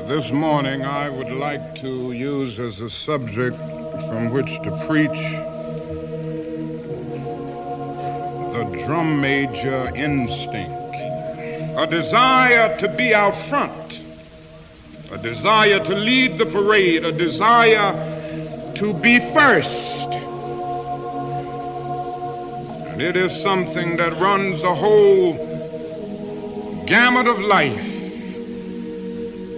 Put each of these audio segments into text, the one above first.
This morning I would like to use as a subject from which to preach the drum major instinct. A desire to be out front, a desire to lead the parade, a desire to be first. And it is something that runs the whole gamut of life.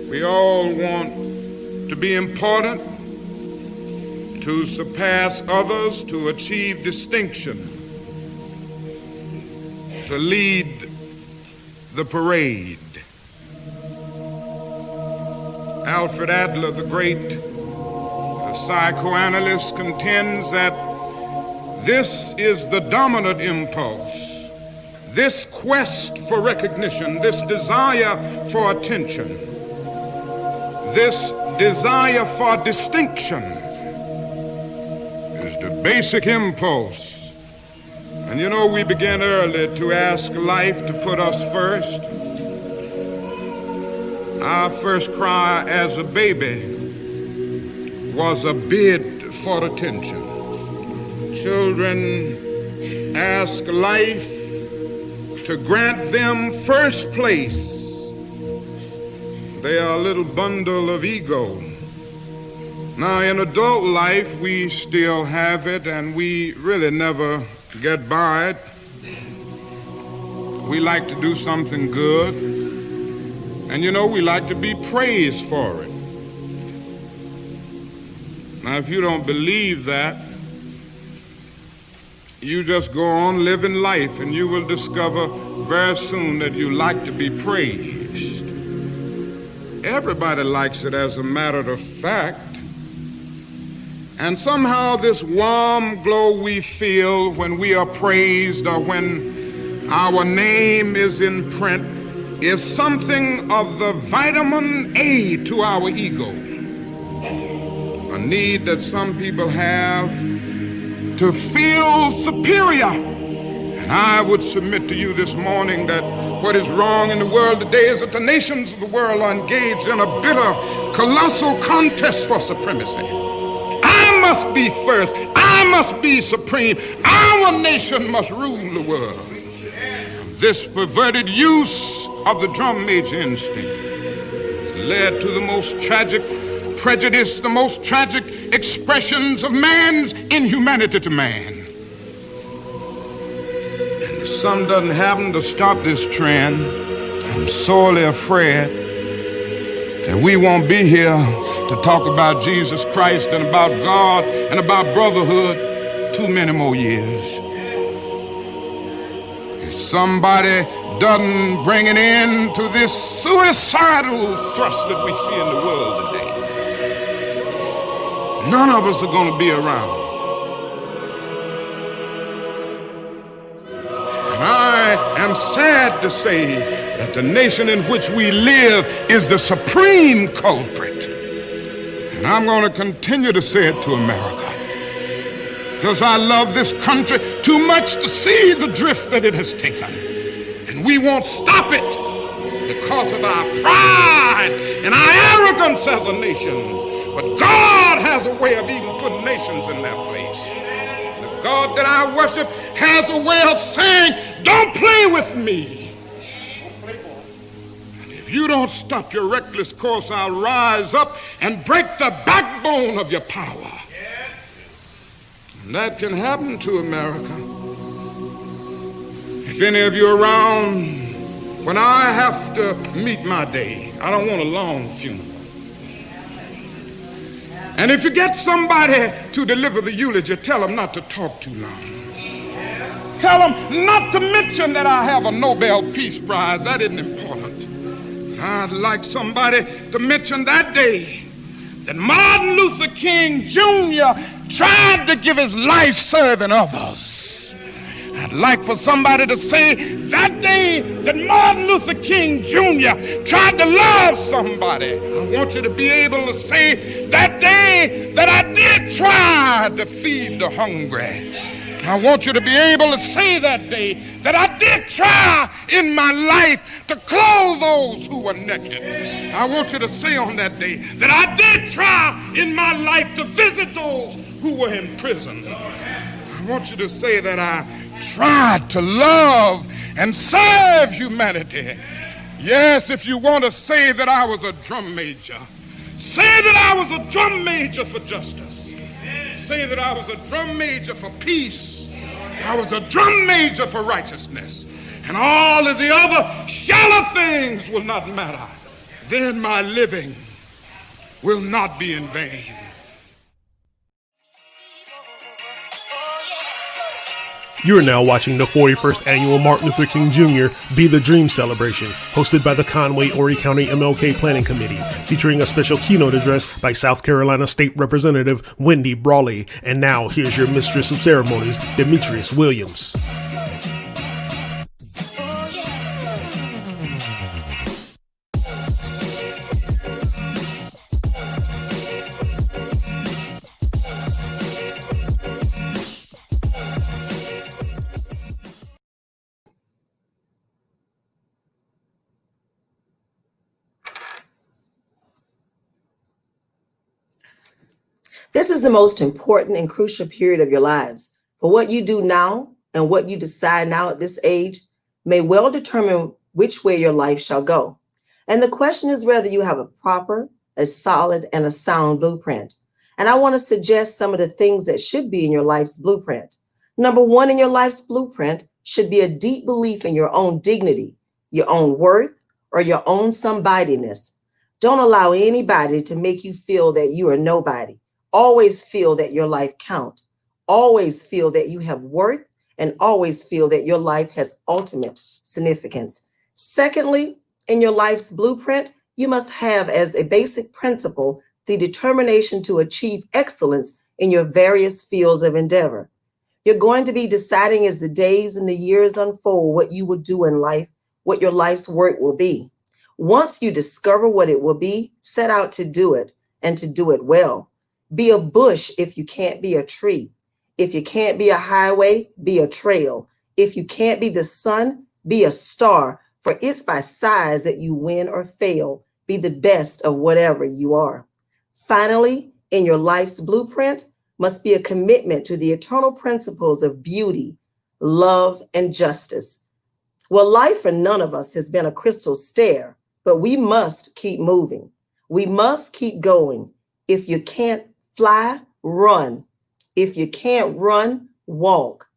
We all want to be important, to surpass others, to achieve distinction, to lead the parade. Alfred Adler, the great psychoanalyst, contends that this is the dominant impulse, this quest for recognition, this desire for attention, this desire for distinction is the basic impulse. And you know, we began early to ask life to put us first. Our first cry as a baby was a bid for attention. Children ask life to grant them first place. They are a little bundle of ego. Now, in adult life, we still have it, and we really never get by it. We like to do something good, and you know, we like to be praised for it. Now, if you don't believe that, you just go on living life, and you will discover very soon that you like to be praised. Everybody likes it, as a matter of fact. And somehow this warm glow we feel when we are praised or when our name is in print is something of the vitamin A to our ego. A need that some people have to feel superior. And I would submit to you this morning that what is wrong in the world today is that the nations of the world are engaged in a bitter, colossal contest for supremacy. I must be first. I must be supreme. Our nation must rule the world. This perverted use of the drum major instinct led to the most tragic prejudice, the most tragic expressions of man's inhumanity to man. Some doesn't happen to stop this trend. I'm sorely afraid that we won't be here to talk about Jesus Christ and about God and about brotherhood too many more years. If somebody doesn't bring an end to this suicidal thrust that we see in the world today, none of us are going to be around. I am sad to say that the nation in which we live is the supreme culprit. And I'm going to continue to say it to America, because I love this country too much to see the drift that it has taken. And we won't stop it because of our pride and our arrogance as a nation. But God has a way of even putting nations in their place. The God that I worship has a way of saying, don't play with me. And if you don't stop your reckless course, I'll rise up and break the backbone of your power. And that can happen to America. If any of you are around when I have to meet my day, I don't want a long funeral. And if you get somebody to deliver the eulogy, tell them not to talk too long. Tell them not to mention that I have a Nobel Peace Prize. That isn't important. I'd like somebody to mention that day that Martin Luther King Jr. tried to give his life serving others. I'd like for somebody to say that day that Martin Luther King Jr. tried to love somebody. I want you to be able to say that day that I did try to feed the hungry. I want you to be able to say that day that I did try in my life to clothe those who were naked. I want you to say on that day that I did try in my life to visit those who were in prison. I want you to say that I tried to love and serve humanity. Yes, if you want to say that I was a drum major, say that I was a drum major for justice. Say that I was a drum major for peace. I was a drum major for righteousness. And all of the other shallow things will not matter. Then my living will not be in vain. You are now watching the 41st Annual Martin Luther King Jr. Be the Dream celebration, hosted by the Conway-Horry County MLK Planning Committee, featuring a special keynote address by South Carolina State Representative Wendy Brawley. And now, here's your mistress of ceremonies, Demetrius Williams. This is the most important and crucial period of your lives. For what you do now and what you decide now at this age may well determine which way your life shall go. And the question is whether you have a proper, a solid, and a sound blueprint. And I want to suggest some of the things that should be in your life's blueprint. Number one in your life's blueprint should be a deep belief in your own dignity, your own worth, or your own somebodyness. Don't allow anybody to make you feel that you are nobody. Always feel that your life counts. Always feel that you have worth, and always feel that your life has ultimate significance. Secondly, in your life's blueprint, you must have as a basic principle the determination to achieve excellence in your various fields of endeavor. You're going to be deciding as the days and the years unfold what you will do in life, what your life's work will be. Once you discover what it will be, set out to do it and to do it well. Be a bush if you can't be a tree. If you can't be a highway, be a trail. If you can't be the sun, be a star, for it's by size that you win or fail. Be the best of whatever you are. Finally, in your life's blueprint must be a commitment to the eternal principles of beauty, love, and justice. Well, life for none of us has been a crystal stair, but we must keep moving. We must keep going. If you can't fly, run. If you can't run, walk.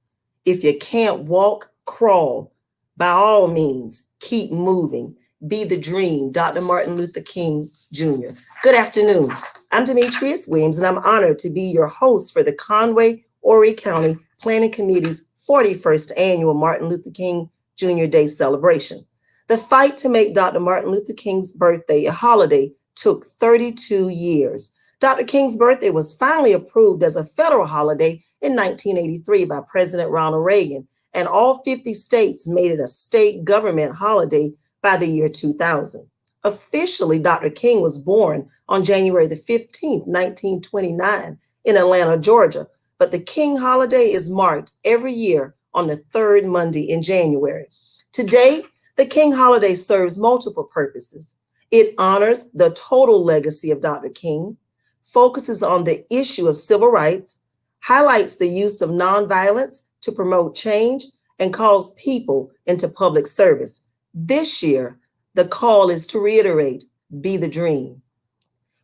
If you can't walk, crawl. By all means, keep moving. Be the dream, Dr. Martin Luther King Jr. Good afternoon. I'm Demetrius Williams, and I'm honored to be your host for the Conway-Horry County Planning Committee's 41st Annual Martin Luther King Jr. Day celebration. The fight to make Dr. Martin Luther King's birthday a holiday took 32 years. Dr. King's birthday was finally approved as a federal holiday in 1983 by President Ronald Reagan, and all 50 states made it a state government holiday by the year 2000. Officially, Dr. King was born on January the 15th, 1929 in Atlanta, Georgia, but the King holiday is marked every year on the third Monday in January. Today, the King holiday serves multiple purposes. It honors the total legacy of Dr. King, focuses on the issue of civil rights, highlights the use of nonviolence to promote change, and calls people into public service. This year, the call is to reiterate, be the dream.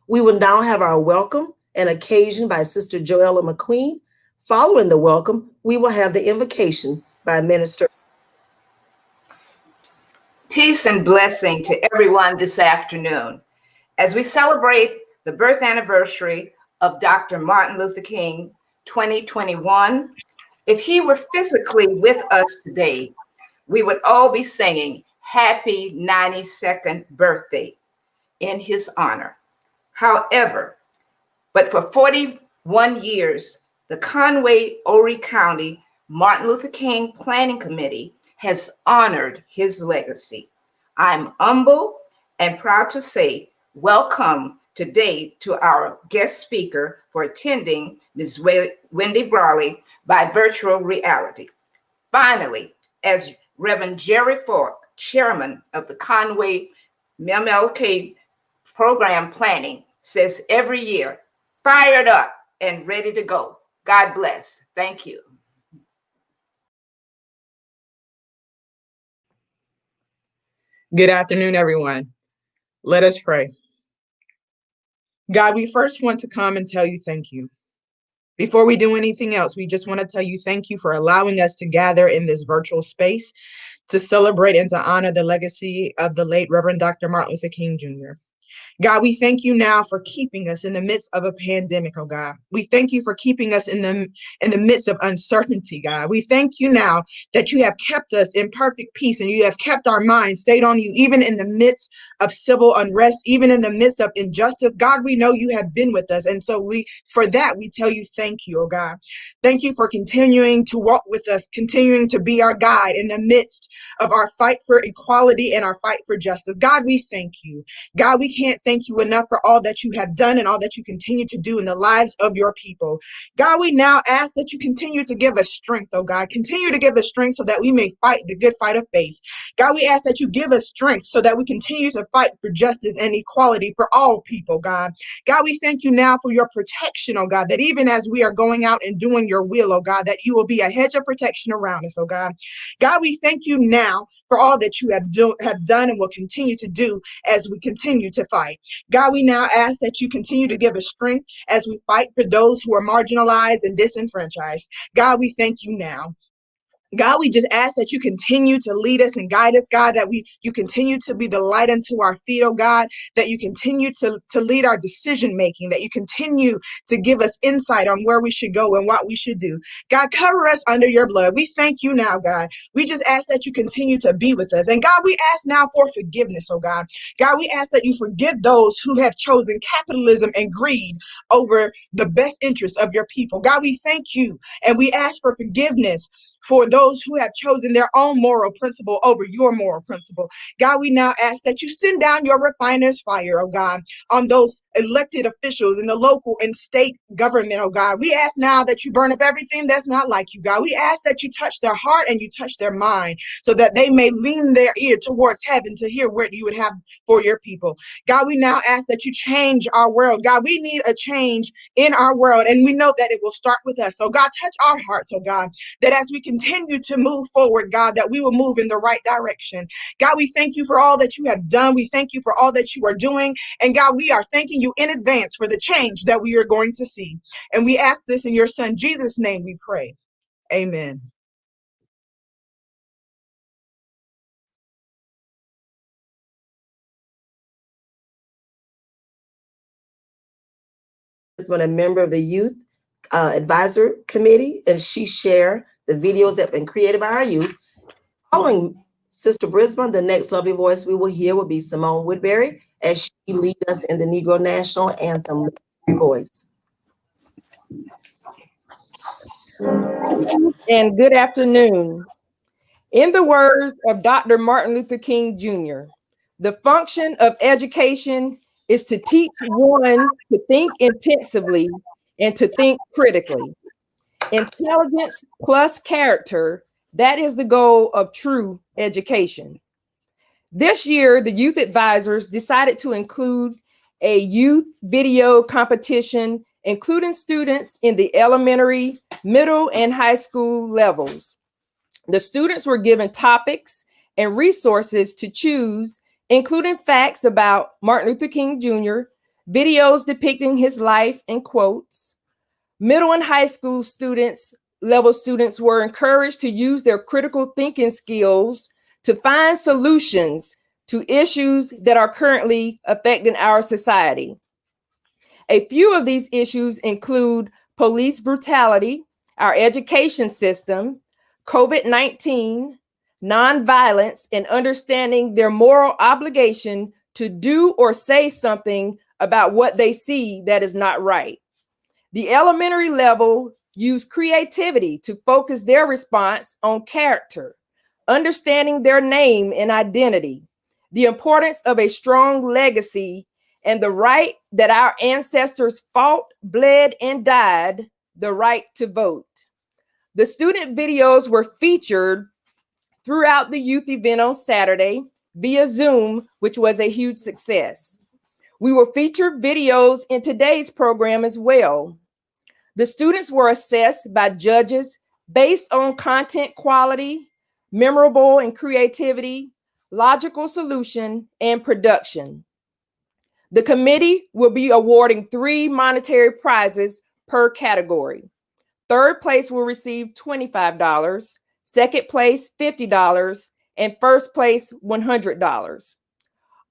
We will now have our welcome and occasion by Sister Joella McQueen. Following the welcome, we will have the invocation by Minister. Peace and blessing to everyone this afternoon. As we celebrate the birth anniversary of Dr. Martin Luther King, 2021, if he were physically with us today, we would all be singing happy 92nd birthday in his honor. However, but for 41 years, the Conway-Horry County Martin Luther King Planning Committee has honored his legacy. I'm humble and proud to say welcome today to our guest speaker for attending Ms. Wendy Brawley by virtual reality. Finally, as Reverend Jerry Fork, chairman of the Conway MLK program planning, says every year, fired up and ready to go. God bless. Thank you. Good afternoon, everyone. Let us pray. God, we first want to come and tell you thank you. Before we do anything else, we just want to tell you thank you for allowing us to gather in this virtual space to celebrate and to honor the legacy of the late Reverend Dr. Martin Luther King Jr. God, we thank you now for keeping us in the midst of a pandemic, oh God. We thank you for keeping us in the midst of uncertainty, God. We thank you now that you have kept us in perfect peace and you have kept our minds stayed on you, even in the midst of civil unrest, even in the midst of injustice. God, we know you have been with us. And so for that, we tell you thank you, oh God. Thank you for continuing to walk with us, continuing to be our guide in the midst of our fight for equality and our fight for justice. God, we thank you. God, we can't thank you enough for all that you have done and all that you continue to do in the lives of your people. God, we now ask that you continue to give us strength, oh God. Continue to give us strength so that we may fight the good fight of faith. God, we ask that you give us strength so that we continue to fight for justice and equality for all people, God. God, we thank you now for your protection, oh God, that even as we are going out and doing your will, oh God, that you will be a hedge of protection around us, oh God. God, we thank you now for all that you have done and will continue to do as we continue to fight. God, we now ask that you continue to give us strength as we fight for those who are marginalized and disenfranchised. God, we thank you now. God, we just ask that you continue to lead us and guide us, God, that you continue to be the light unto our feet, oh God, that you continue to lead our decision making, that you continue to give us insight on where we should go and what we should do. God, cover us under your blood. We thank you now, God. We just ask that you continue to be with us. And God, we ask now for forgiveness, oh God. God, we ask that you forgive those who have chosen capitalism and greed over the best interests of your people. God, we thank you and we ask for forgiveness for those who have chosen their own moral principle over your moral principle. God, we now ask that you send down your refiner's fire, oh God, on those elected officials in the local and state government, oh God. We ask now that you burn up everything that's not like you, God. We ask that you touch their heart and you touch their mind so that they may lean their ear towards heaven to hear what you would have for your people. God, we now ask that you change our world. God, we need a change in our world, and we know that it will start with us. So God, touch our hearts, oh God, that as we continue to move forward, God, that we will move in the right direction. God, we thank you for all that you have done. We thank you for all that you are doing. And God, we are thanking you in advance for the change that we are going to see. And we ask this in your son, Jesus' name we pray. Amen. Has been a member of the Youth Advisor Committee, and she shared the videos that have been created by our youth. Following Sister Brisbane, the next lovely voice we will hear will be Simone Woodbury as she leads us in the Negro National Anthem voice. And good afternoon. In the words of Dr. Martin Luther King Jr., the function of education is to teach one to think intensively and to think critically. Intelligence plus character, that is the goal of true education. This year, the youth advisors decided to include a youth video competition, including students in the elementary, middle, and high school levels. The students were given topics and resources to choose, including facts about Martin Luther King Jr., videos depicting his life and quotes. Middle and high school level students were encouraged to use their critical thinking skills to find solutions to issues that are currently affecting our society. A few of these issues include police brutality, our education system, COVID-19, nonviolence, and understanding their moral obligation to do or say something about what they see that is not right. The elementary level used creativity to focus their response on character, understanding their name and identity, the importance of a strong legacy, and the right that our ancestors fought, bled, and died, the right to vote. The student videos were featured throughout the youth event on Saturday via Zoom, which was a huge success. We will feature videos in today's program as well. The students were assessed by judges based on content quality, memorable and creativity, logical solution, and production. The committee will be awarding 3 monetary prizes per category. Third place will receive $25, second place $50, and first place $100.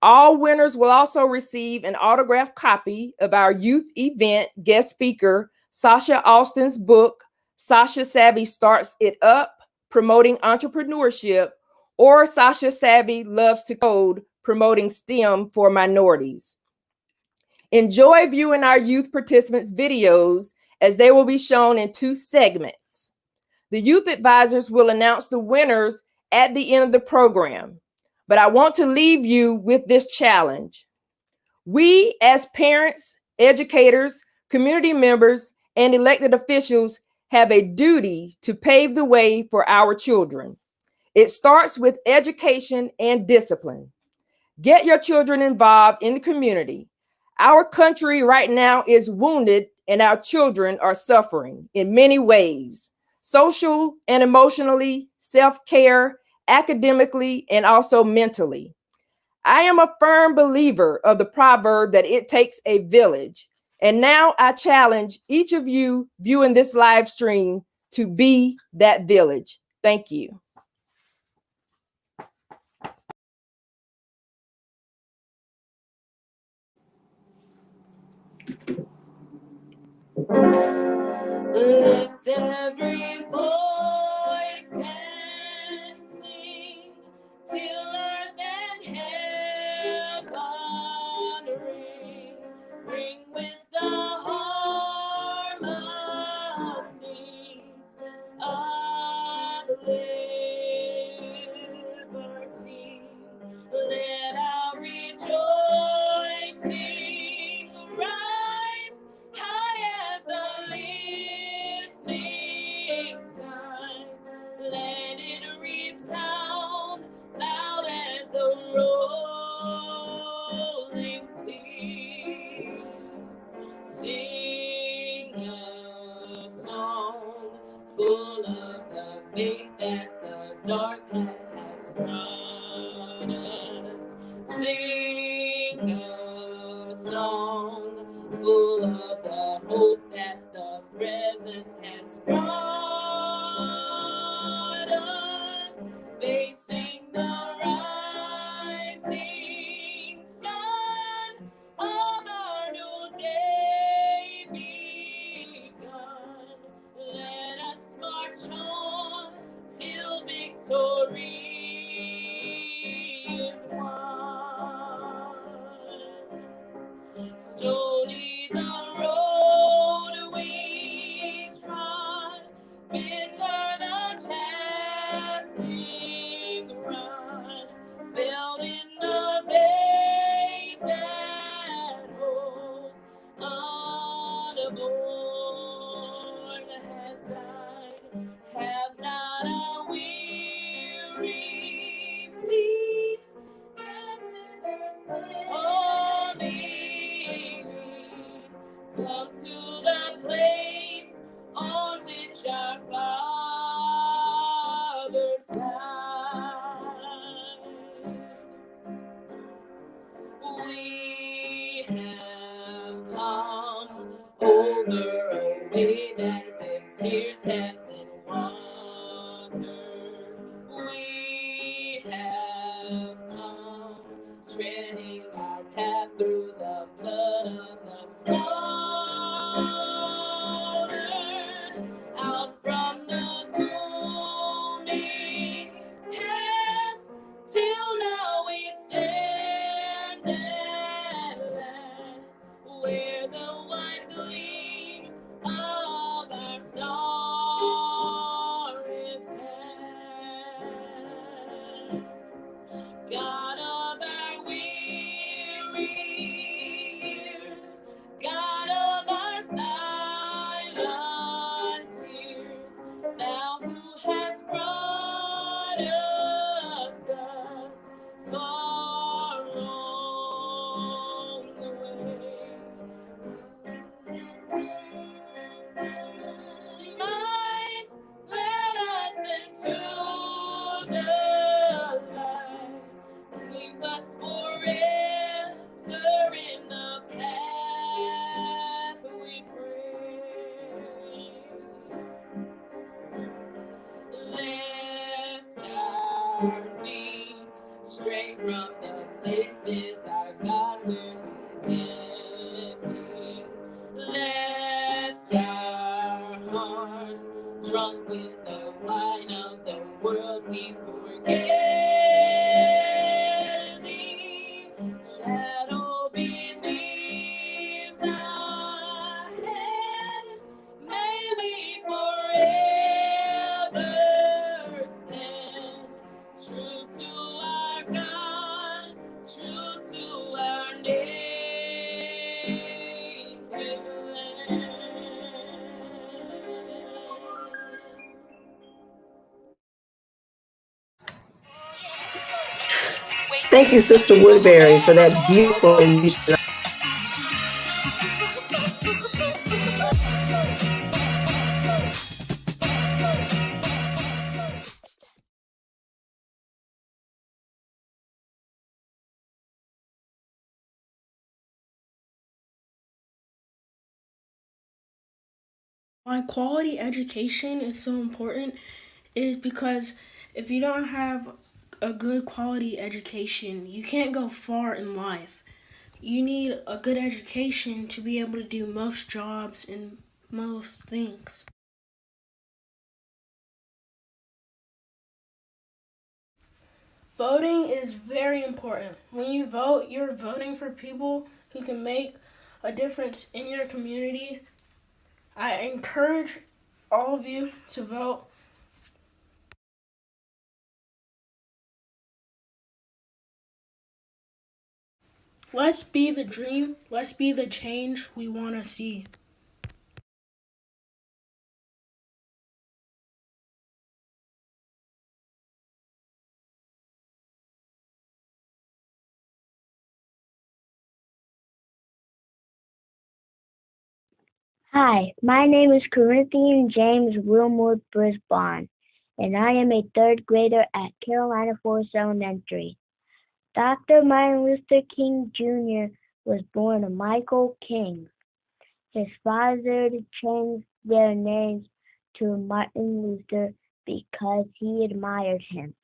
All winners will also receive an autographed copy of our youth event guest speaker, Sasha Austin's book, Sasha Savvy Starts It Up, Promoting Entrepreneurship, or Sasha Savvy Loves to Code, Promoting STEM for Minorities. Enjoy viewing our youth participants' videos as they will be shown in 2 segments. The youth advisors will announce the winners at the end of the program, but I want to leave you with this challenge. We as parents, educators, community members, and elected officials have a duty to pave the way for our children. It starts with education and discipline. Get your children involved in the community. Our country right now is wounded and our children are suffering in many ways, social and emotionally, self-care, academically, and also mentally. I am a firm believer of the proverb that it takes a village. And now I challenge each of you viewing this live stream to be that village. Thank you. Lift every voice and sing till earth and heaven ring. Ring with the harmonies of liberty. Let our rejoicing rise high as the listening skies. Let it resound loud as the rolling sea. Sing a song full of the faith that the darkness has brought us. Sing a song full of the hope that the present has brought us, facing the rising sun of our new day begun. Let us march on till victory is won. Stony the road we trod, bitter the chastening run, filled in the days that hope unborn had died. Have not a weary feet, only come to the place on which our fathers died. We have come over a way that the tears have been watered. We have come treading our path through the blood of the slaughtered, out from the gloomy past, till now we stand at last, where the white gleam of our worldly forgetting, shadow beneath the head, may we forever stand true to our God, true to our native land. Thank you, Sister Woodbury, for that beautiful rendition. Why quality education is so important is because if you don't have a good quality education, you can't go far in life. You need a good education to be able to do most jobs and most things. Voting is very important. When you vote, you're voting for people who can make a difference in your community. I encourage all of you to vote. Let's be the dream. Let's be the change we want to see. Hi, my name is Corinthian James Wilmore Brisbane, and I am a third grader at Carolina Forest Elementary. Dr. Martin Luther King Jr. was born to Michael King. His father changed their names to Martin Luther because he admired him.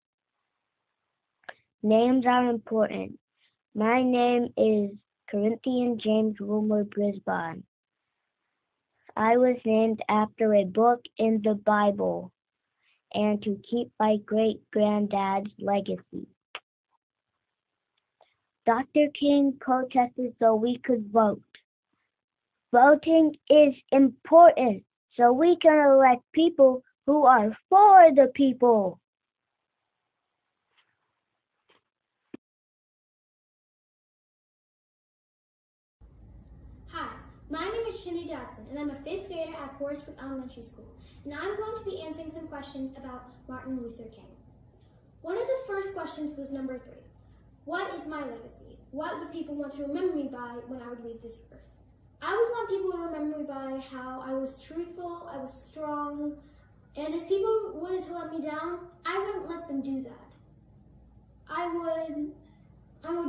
Names are important. My name is Corinthian James Wilmore Brisbane. I was named after a book in the Bible and to keep my great-granddad's legacy. Dr. King protested so we could vote. Voting is important so we can elect people who are for the people. Hi, my name is Shindy Dodson, and I'm a 5th grader at Forest Brook Elementary School, and I'm going to be answering some questions about Martin Luther King. One of the first questions was number 3. What is my legacy? What would people want to remember me by when I would leave this earth? I would want people to remember me by how I was truthful, I was strong, and if people wanted to let me down, I wouldn't let them do that. I would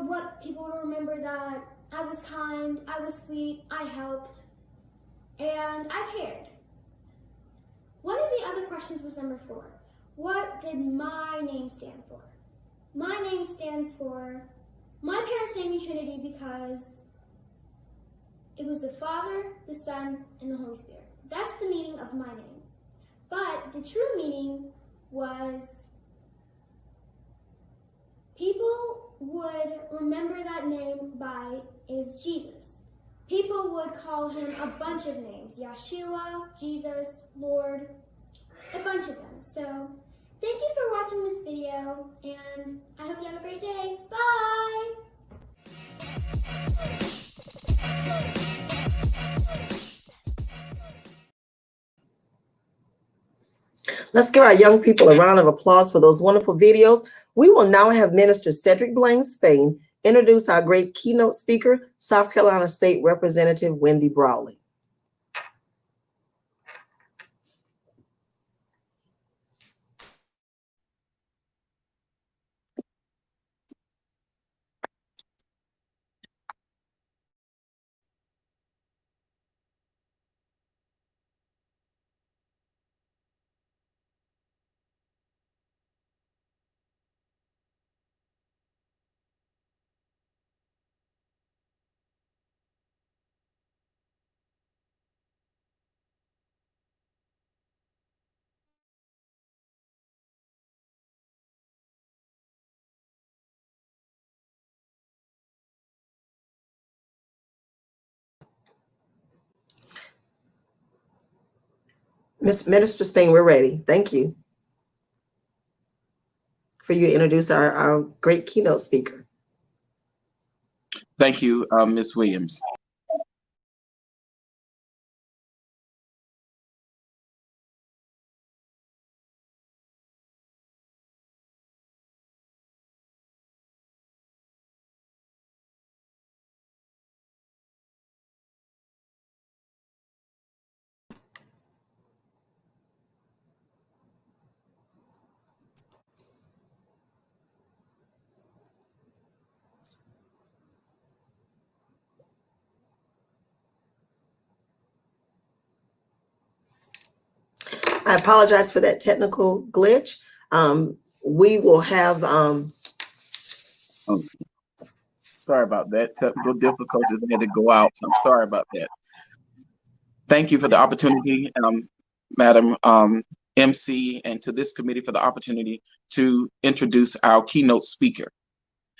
want people to remember that I was kind, I was sweet, I helped, and I cared. One of the other questions was number 4. What did my name stand for? My name stands for, my parents named me Trinity because it was the Father, the Son, and the Holy Spirit. That's the meaning of my name. But the true meaning was people would remember that name by is Jesus. People would call him a bunch of names, Yeshua, Jesus, Lord, a bunch of them. So thank you for watching this video, and I hope you have a great day. Bye! Let's give our young people a round of applause for those wonderful videos. We will now have Minister Cedric Blaine Spain introduce our great keynote speaker, South Carolina State Representative Wendy Brawley. Miss Minister Spain, we're ready. Thank you for you to introduce our great keynote speaker. Thank you, Ms. Williams. I apologize for that technical glitch. We will have Oh, sorry about that. Technical difficulties. I had to go out. So I'm sorry about that. Thank you for the opportunity, Madam MC, and to this committee for the opportunity to introduce our keynote speaker.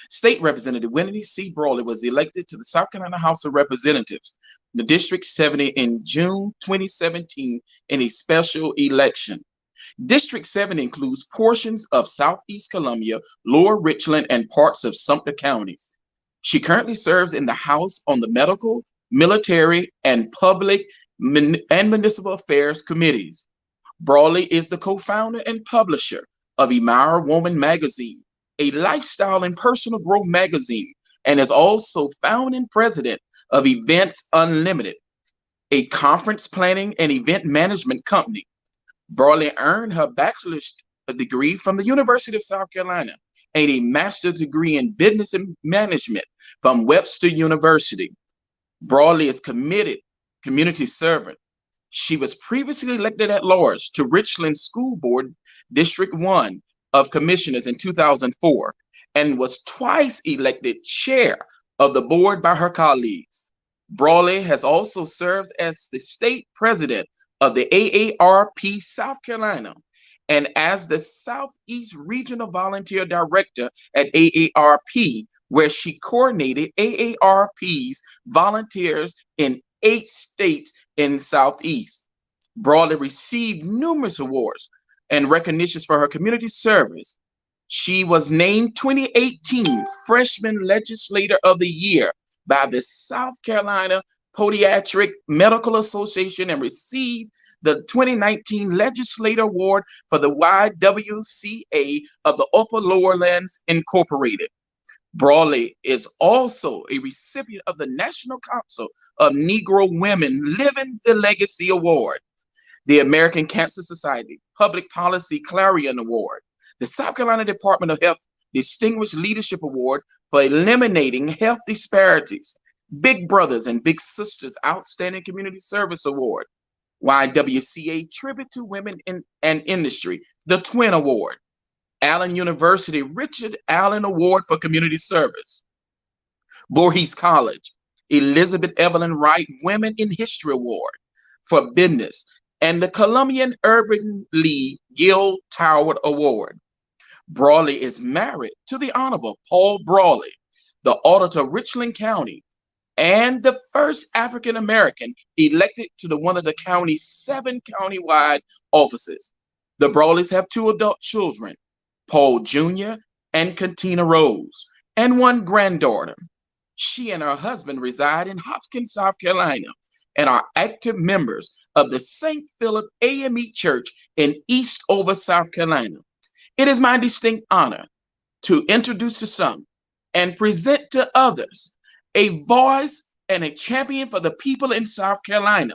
State Representative Wendy C. Brawley was elected to the South Carolina House of Representatives, the District 70, in June 2017 in a special election. District 7 includes portions of Southeast Columbia, Lower Richland, and parts of Sumter counties. She currently serves in the House on the Medical, Military, and Public and Municipal Affairs committees. Brawley is the co-founder and publisher of Empower Woman Magazine, a lifestyle and personal growth magazine, and is also founding president of Events Unlimited, a conference planning and event management company. Brawley earned her bachelor's degree from the University of South Carolina and a master's degree in business and management from Webster University. Brawley is committed community servant. She was previously elected at large to Richland School Board District 1 of Commissioners in 2004 and was twice elected chair of the board by her colleagues. Brawley has also served as the state president of the AARP South Carolina and as the Southeast Regional Volunteer Director at AARP, where she coordinated AARP's volunteers in 8 states in Southeast. Brawley received numerous awards and recognitions for her community service. She was named 2018 Freshman Legislator of the Year by the South Carolina Podiatric Medical Association and received the 2019 Legislator Award for the YWCA of the Upper Lowerlands Incorporated. Brawley is also a recipient of the National Council of Negro Women Living the Legacy Award, the American Cancer Society Public Policy Clarion Award, the South Carolina Department of Health Distinguished Leadership Award for eliminating health disparities, Big Brothers and Big Sisters Outstanding Community Service Award, YWCA Tribute to Women in Industry, the Twin Award, Allen University Richard Allen Award for Community Service, Voorhees College Elizabeth Evelyn Wright Women in History Award for Business, and the Columbian Urban League Gil Toward Award. Brawley is married to the Honorable Paul Brawley, the Auditor of Richland County, and the first African American elected to one of the county's 7 countywide offices. The Brawleys have 2 adult children, Paul Jr. and Katina Rose, and 1 granddaughter. She and her husband reside in Hopkins, South Carolina, and are active members of the St. Philip AME Church in Eastover, South Carolina. It is my distinct honor to introduce to some and present to others a voice and a champion for the people in South Carolina,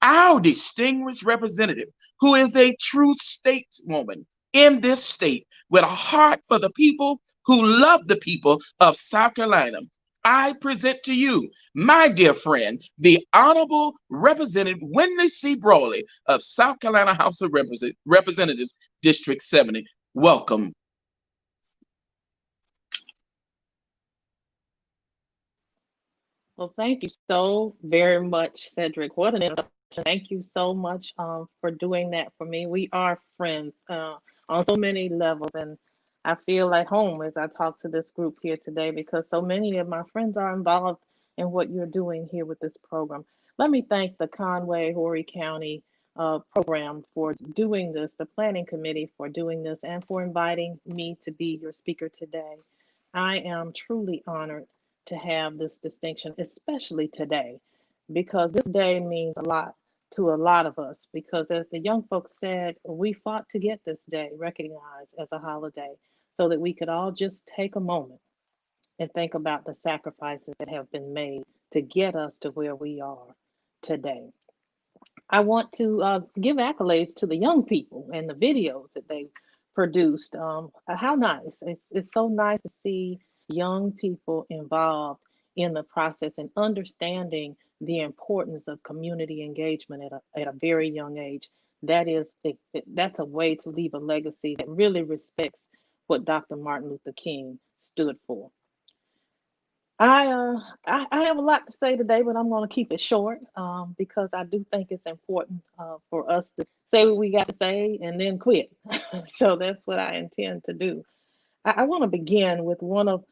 our distinguished representative, who is a true stateswoman in this state with a heart for the people who love the people of South Carolina. I present to you, my dear friend, the Honorable Representative Wendy C. Brawley of South Carolina House of Representatives, District 70. Welcome. Well, thank you so very much, Cedric. What an introduction. Thank you so much for doing that for me. We are friends on so many levels, and I feel at home as I talk to this group here today because so many of my friends are involved in what you're doing here with this program. Let me thank the Conway-Horry County program for doing this, the planning committee for doing this, and for inviting me to be your speaker today. I am truly honored to have this distinction, especially today, because this day means a lot to a lot of us. Because as the young folks said, we fought to get this day recognized as a holiday so that we could all just take a moment and think about the sacrifices that have been made to get us to where we are today. I want to give accolades to the young people and the videos that they produced. How nice. It's so nice to see young people involved in the process and understanding the importance of community engagement at a very young age. That's a way to leave a legacy that really respects what Dr. Martin Luther King stood for. I have a lot to say today, but I'm going to keep it short because I do think it's important for us to say what we got to say and then quit. So that's what I intend to do. I want to begin with one of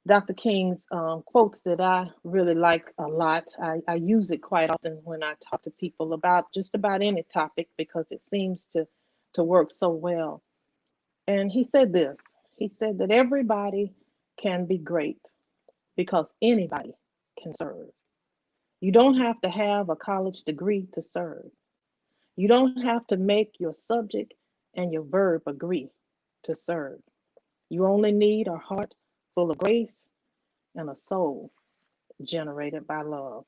Dr. King's quotes that I really like a lot. I use it quite often when I talk to people about just about any topic because it seems to work so well. And he said this. He said that everybody can be great because anybody can serve. You don't have to have a college degree to serve. You don't have to make your subject and your verb agree to serve. You only need a heart full of grace and a soul generated by love.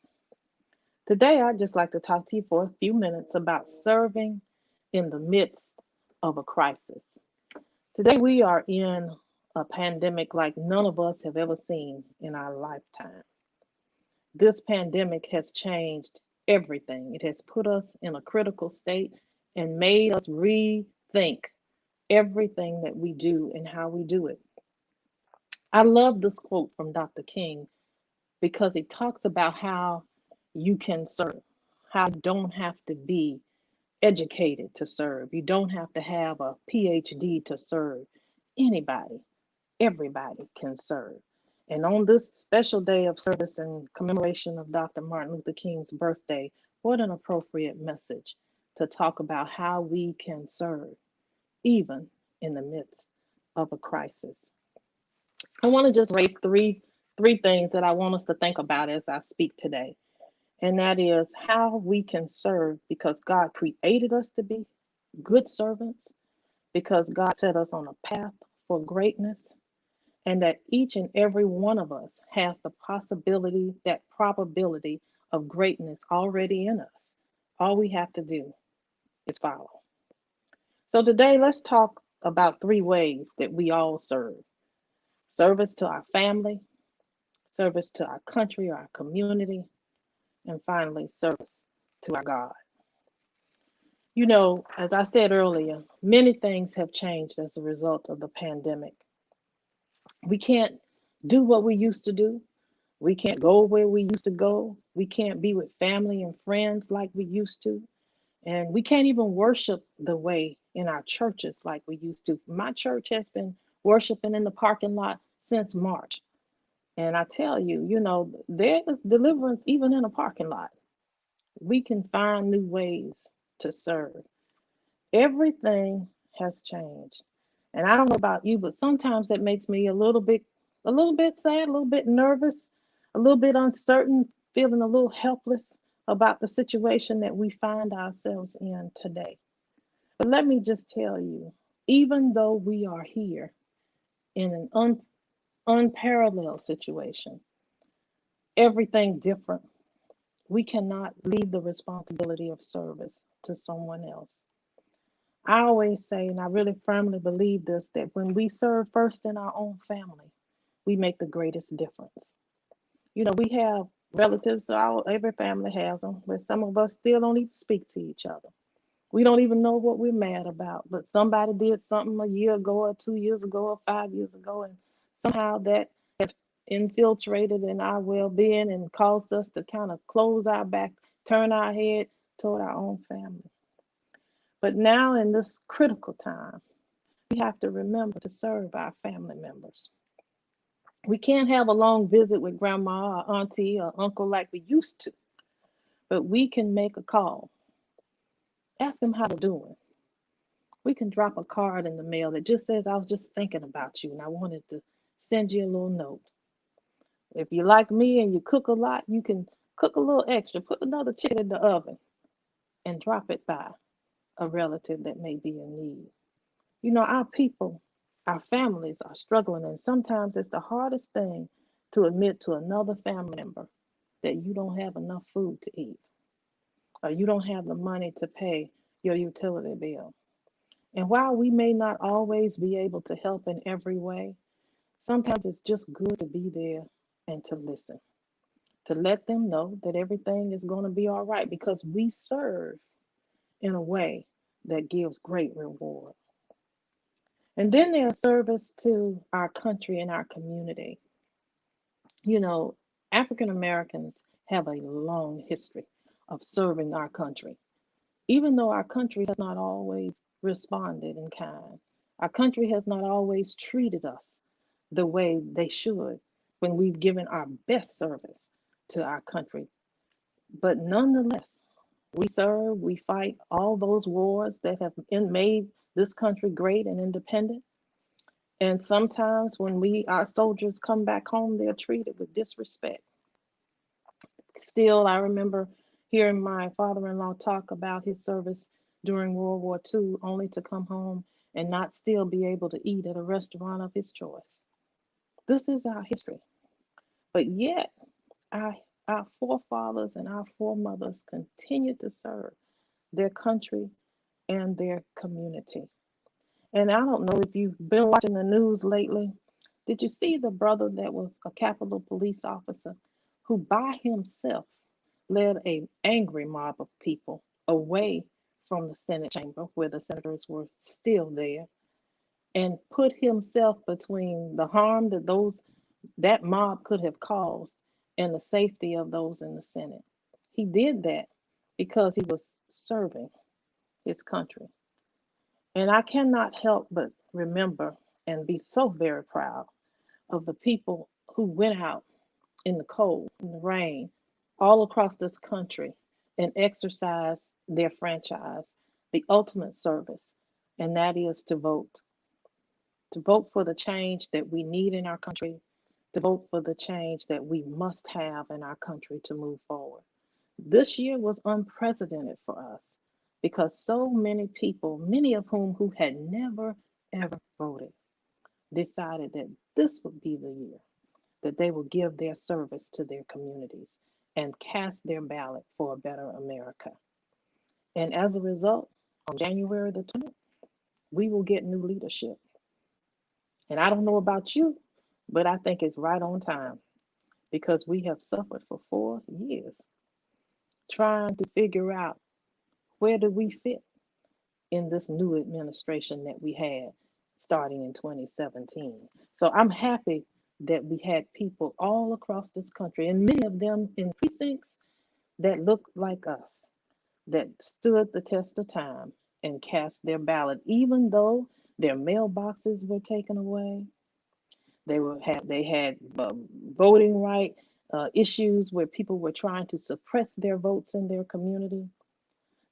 Today, I'd just like to talk to you for a few minutes about serving in the midst of a crisis. Today, we are in a pandemic like none of us have ever seen in our lifetime. This pandemic has changed everything. It has put us in a critical state and made us rethink everything that we do and how we do it. I love this quote from Dr. King because it talks about how you can serve, how you don't have to be educated to serve. You don't have to have a PhD to serve. Anybody, everybody can serve. And on this special day of service and commemoration of Dr. Martin Luther King's birthday, what an appropriate message to talk about how we can serve, even in the midst of a crisis. I want to just raise three things that I want us to think about as I speak today. And that is how we can serve because God created us to be good servants, because God set us on a path for greatness, and that each and every one of us has the possibility, that probability of greatness already in us. All we have to do is follow. So today, let's talk about 3 ways that we all serve. Service to our family, service to our country or our community, and finally, service to our God. You know, as I said earlier, many things have changed as a result of the pandemic. We can't do what we used to do. We can't go where we used to go. We can't be with family and friends like we used to. And we can't even worship the way in our churches like we used to. My church has been worshiping in the parking lot since March. And I tell you, you know, there is deliverance even in a parking lot. We can find new ways to serve. Everything has changed. And I don't know about you, but sometimes it makes me a little bit sad, a little bit nervous, a little bit uncertain, feeling a little helpless about the situation that we find ourselves in today. But let me just tell you, even though we are here in an unparalleled situation, everything different, we cannot leave the responsibility of service to someone else. I always say, and I really firmly believe this, that when we serve first in our own family, we make the greatest difference. You know, we have relatives, every family has them, but some of us still don't even speak to each other. We don't even know what we're mad about, but somebody did something a year ago or 2 years ago or 5 years ago, and somehow that has infiltrated in our well-being and caused us to kind of close our back, turn our head toward our own family. But now in this critical time, we have to remember to serve our family members. We can't have a long visit with grandma or auntie or uncle like we used to, but we can make a call. Ask them how they're doing. We can drop a card in the mail that just says, I was just thinking about you and I wanted to send you a little note. If you like me and you cook a lot, you can cook a little extra, put another chicken in the oven and drop it by a relative that may be in need. You know, our people, our families are struggling, and sometimes it's the hardest thing to admit to another family member that you don't have enough food to eat or you don't have the money to pay your utility bill. And while we may not always be able to help in every way, sometimes it's just good to be there and to listen, to let them know that everything is going to be all right because we serve in a way that gives great reward. And then there's service to our country and our community. You know, African Americans have a long history of serving our country. Even though our country has not always responded in kind, our country has not always treated us the way they should when we've given our best service to our country. But nonetheless, we serve, we fight all those wars that have made this country great and independent. And sometimes when our soldiers come back home, they're treated with disrespect. Still, I remember hearing my father-in-law talk about his service during World War II, only to come home and not still be able to eat at a restaurant of his choice. This is our history. But yet, our, our forefathers and our foremothers continue to serve their country and their community. And I don't know if you've been watching the news lately. Did you see the brother that was a Capitol police officer who by himself led an angry mob of people away from the Senate chamber where the senators were still there and put himself between the harm that mob could have caused and the safety of those in the Senate? He did that because he was serving his country. And I cannot help but remember and be so very proud of the people who went out in the cold, in the rain, all across this country and exercised their franchise, the ultimate service, and that is to vote for the change that we need in our country, to vote for the change that we must have in our country to move forward. This year was unprecedented for us because so many people, many of whom who had never ever voted, decided that this would be the year that they will give their service to their communities and cast their ballot for a better America. And as a result, on January the 20th, we will get new leadership. And I don't know about you, but I think it's right on time because we have suffered for 4 years trying to figure out where do we fit in this new administration that we had starting in 2017. So I'm happy that we had people all across this country, and many of them in precincts that looked like us, that stood the test of time and cast their ballot, even though their mailboxes were taken away. They had voting right issues where people were trying to suppress their votes in their community.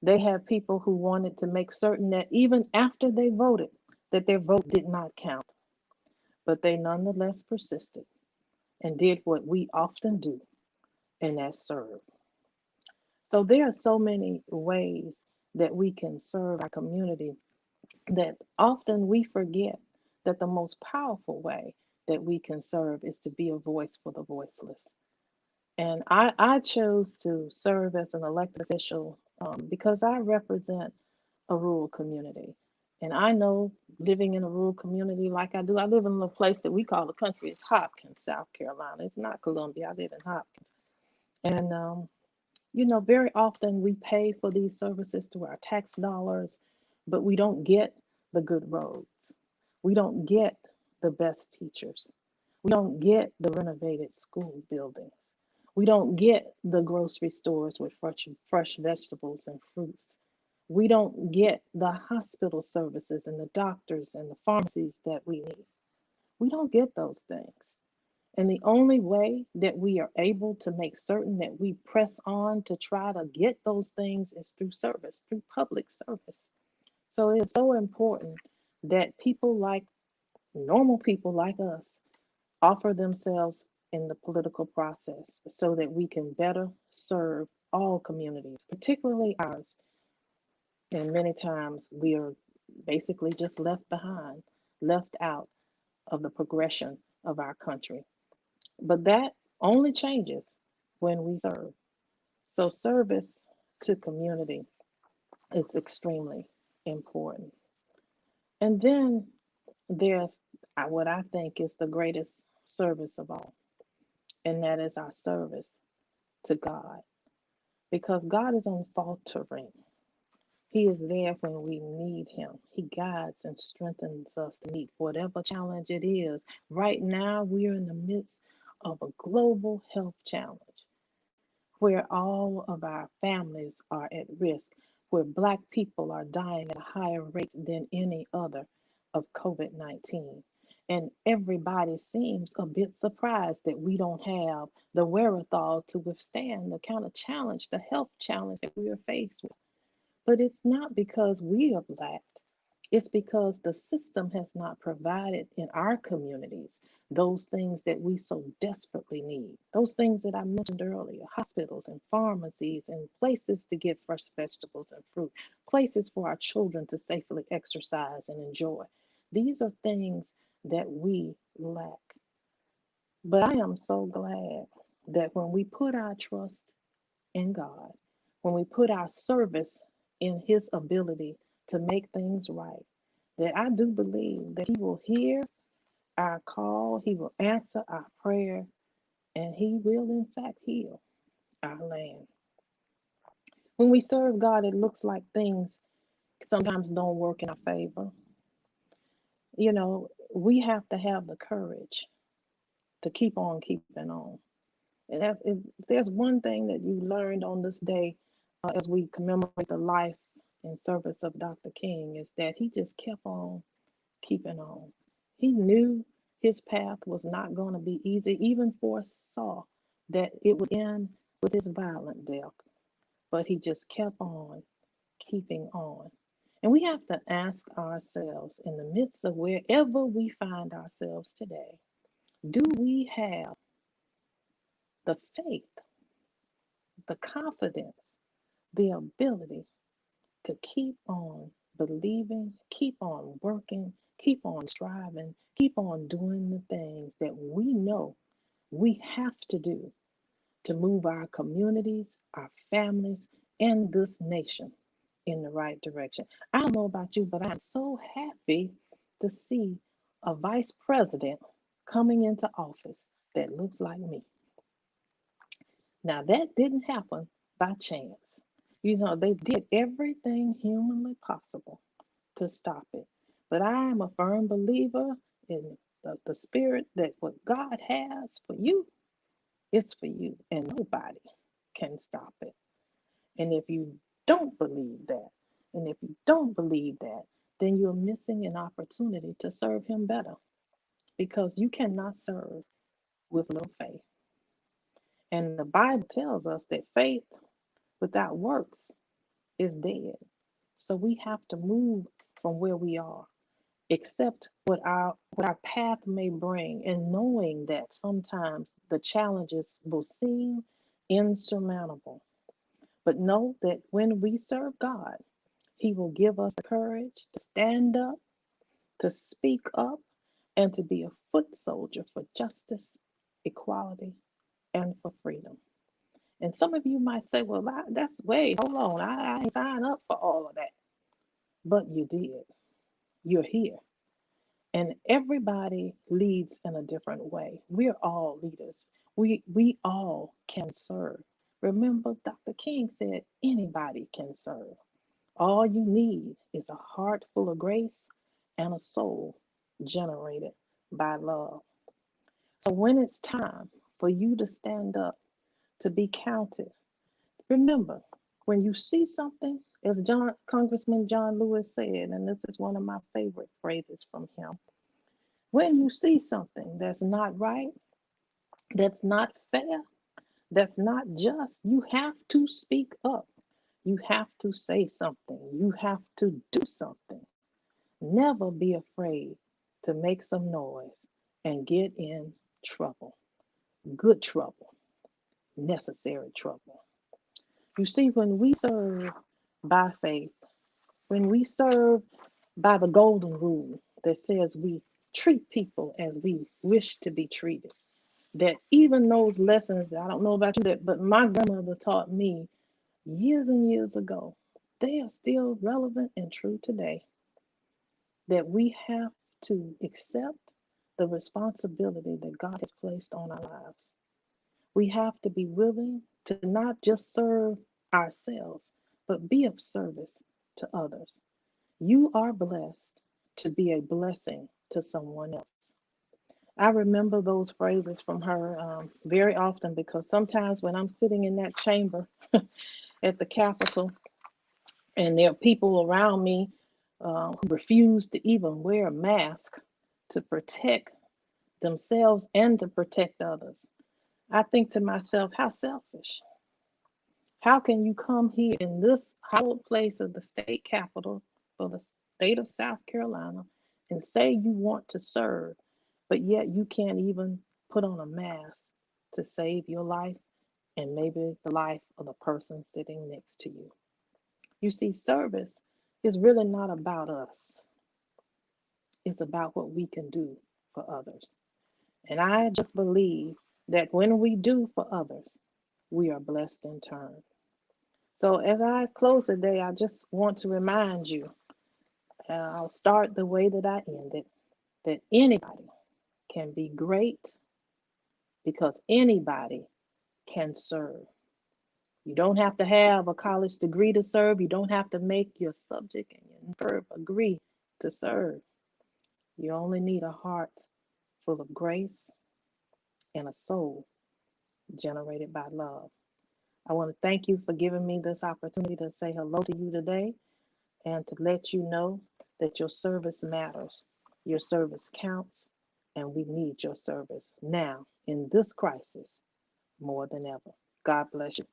They have people who wanted to make certain that even after they voted, that their vote did not count. But they nonetheless persisted and did what we often do, and that's serve. So there are so many ways that we can serve our community that often we forget that the most powerful way that we can serve is to be a voice for the voiceless. And I chose to serve as an elected official because I represent a rural community. And I know living in a rural community like I do, I live in a place that we call the country. It's Hopkins, South Carolina. It's not Columbia. I live in Hopkins. And, you know, very often we pay for these services through our tax dollars, but we don't get the good roads. We don't get the best teachers. We don't get the renovated school buildings. We don't get the grocery stores with fresh vegetables and fruits. We don't get the hospital services and the doctors and the pharmacies that we need. We don't get those things. And the only way that we are able to make certain that we press on to try to get those things is through service, through public service. So it's so important that people like normal people like us offer themselves in the political process so that we can better serve all communities, particularly ours. And many times we are basically just left behind, left out of the progression of our country. But that only changes when we serve. So, service to community is extremely important. And then there's what I think is the greatest service of all, and that is our service to God. Because God is unfaltering. He is there when we need Him. He guides and strengthens us to meet whatever challenge it is. Right now, we are in the midst of a global health challenge where all of our families are at risk, where Black people are dying at a higher rate than any other of COVID 19. And everybody seems a bit surprised that we don't have the wherewithal to withstand the kind of challenge, the health challenge that we are faced with. But it's not because we have lacked. It's because the system has not provided in our communities those things that we so desperately need. Those things that I mentioned earlier, hospitals and pharmacies and places to get fresh vegetables and fruit, places for our children to safely exercise and enjoy. These are things that we lack. But I am so glad that when we put our trust in God, when we put our service in His ability to make things right, that I do believe that He will hear our call, He will answer our prayer, and He will, in fact, heal our land. When we serve God, it looks like things sometimes don't work in our favor. You know, we have to have the courage to keep on keeping on. And if there's one thing that you learned on this day as we commemorate the life and service of Dr. King, is that he just kept on keeping on. He knew his path was not going to be easy, even foresaw that it would end with his violent death. But he just kept on keeping on. And we have to ask ourselves, in the midst of wherever we find ourselves today, do we have the faith, the confidence, the ability to keep on believing, keep on working, keep on striving, keep on doing the things that we know we have to do to move our communities, our families, and this nation in the right direction? I don't know about you, but I'm so happy to see a vice president coming into office that looks like me. Now, that didn't happen by chance. You know, they did everything humanly possible to stop it. But I am a firm believer in the spirit that what God has for you, it's for you, and nobody can stop it. And if you don't believe that, and if you don't believe that, then you're missing an opportunity to serve Him better, because you cannot serve with little faith. And the Bible tells us that faith without works is dead. So we have to move from where we are, accept what our path may bring, and knowing that sometimes the challenges will seem insurmountable. But know that when we serve God, He will give us the courage to stand up, to speak up, and to be a foot soldier for justice, equality, and for freedom. And some of you might say, well, that's wait, hold on, I ain't signed up for all of that. But you did. You're here. And everybody leads in a different way. We're all leaders. We all can serve. Remember, Dr. King said anybody can serve. All you need is a heart full of grace and a soul generated by love. So when it's time for you to stand up, to be counted, remember, when you see something, as Congressman John Lewis said, and this is one of my favorite phrases from him, when you see something that's not right, That's not fair. That's not just. You have to speak up. You have to say something. You have to do something. Never be afraid to make some noise and get in trouble. Good trouble, necessary trouble. You see, when we serve by faith, when we serve by the golden rule that says we treat people as we wish to be treated, that even those lessons, I don't know about you, but my grandmother taught me years and years ago, they are still relevant and true today. That we have to accept the responsibility that God has placed on our lives. We have to be willing to not just serve ourselves, but be of service to others. You are blessed to be a blessing to someone else. I remember those phrases from her very often because sometimes when I'm sitting in that chamber at the Capitol and there are people around me who refuse to even wear a mask to protect themselves and to protect others, I think to myself, how selfish. How can you come here in this hallowed place of the state capitol for the state of South Carolina and say you want to serve, but yet you can't even put on a mask to save your life and maybe the life of the person sitting next to you? You see, service is really not about us, it's about what we can do for others. And I just believe that when we do for others, we are blessed in turn. So as I close today, I just want to remind you, I'll start the way that I ended, that anybody can be great because anybody can serve. You don't have to have a college degree to serve. You don't have to make your subject and your verb agree to serve. You only need a heart full of grace and a soul generated by love. I want to thank you for giving me this opportunity to say hello to you today and to let you know that your service matters, your service counts, and we need your service now in this crisis more than ever. God bless you.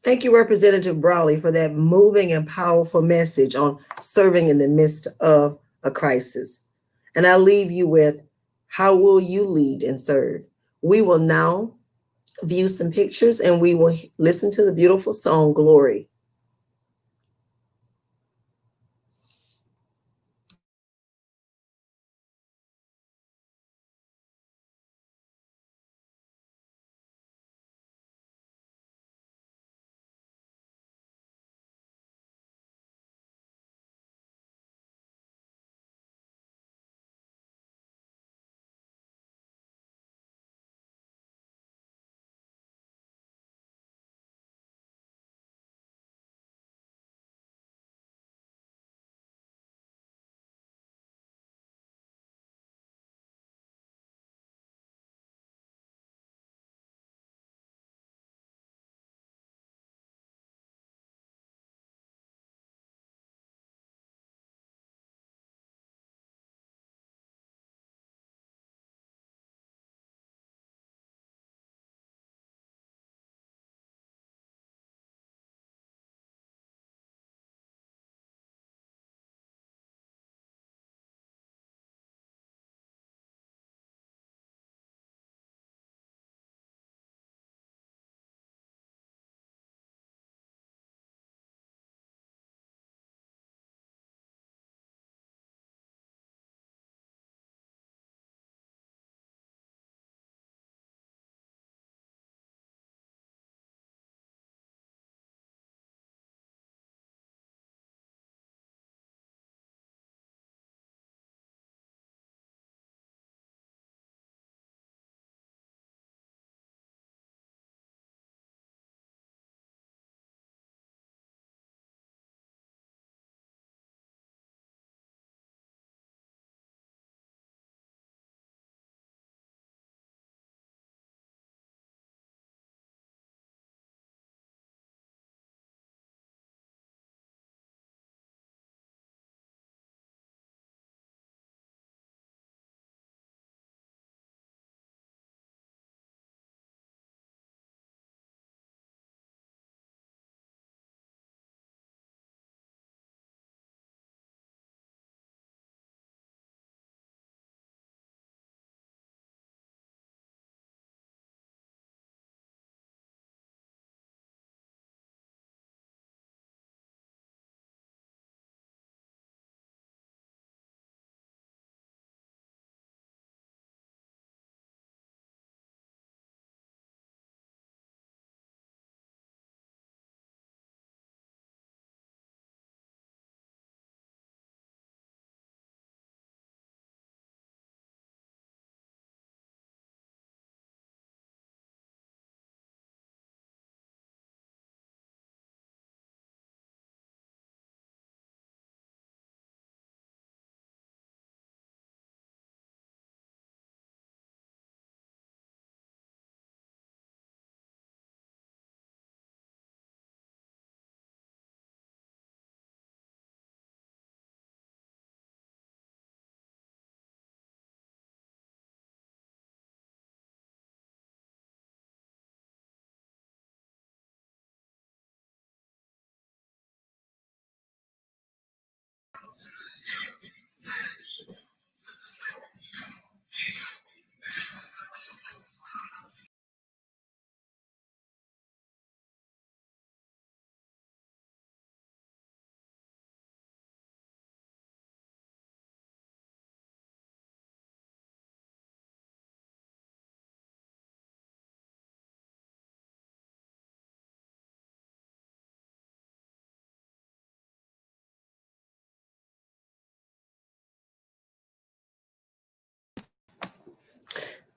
Thank you, Representative Brawley, for that moving and powerful message on serving in the midst of a crisis. And I leave you with, how will you lead and serve? We will now view some pictures and we will listen to the beautiful song, Glory.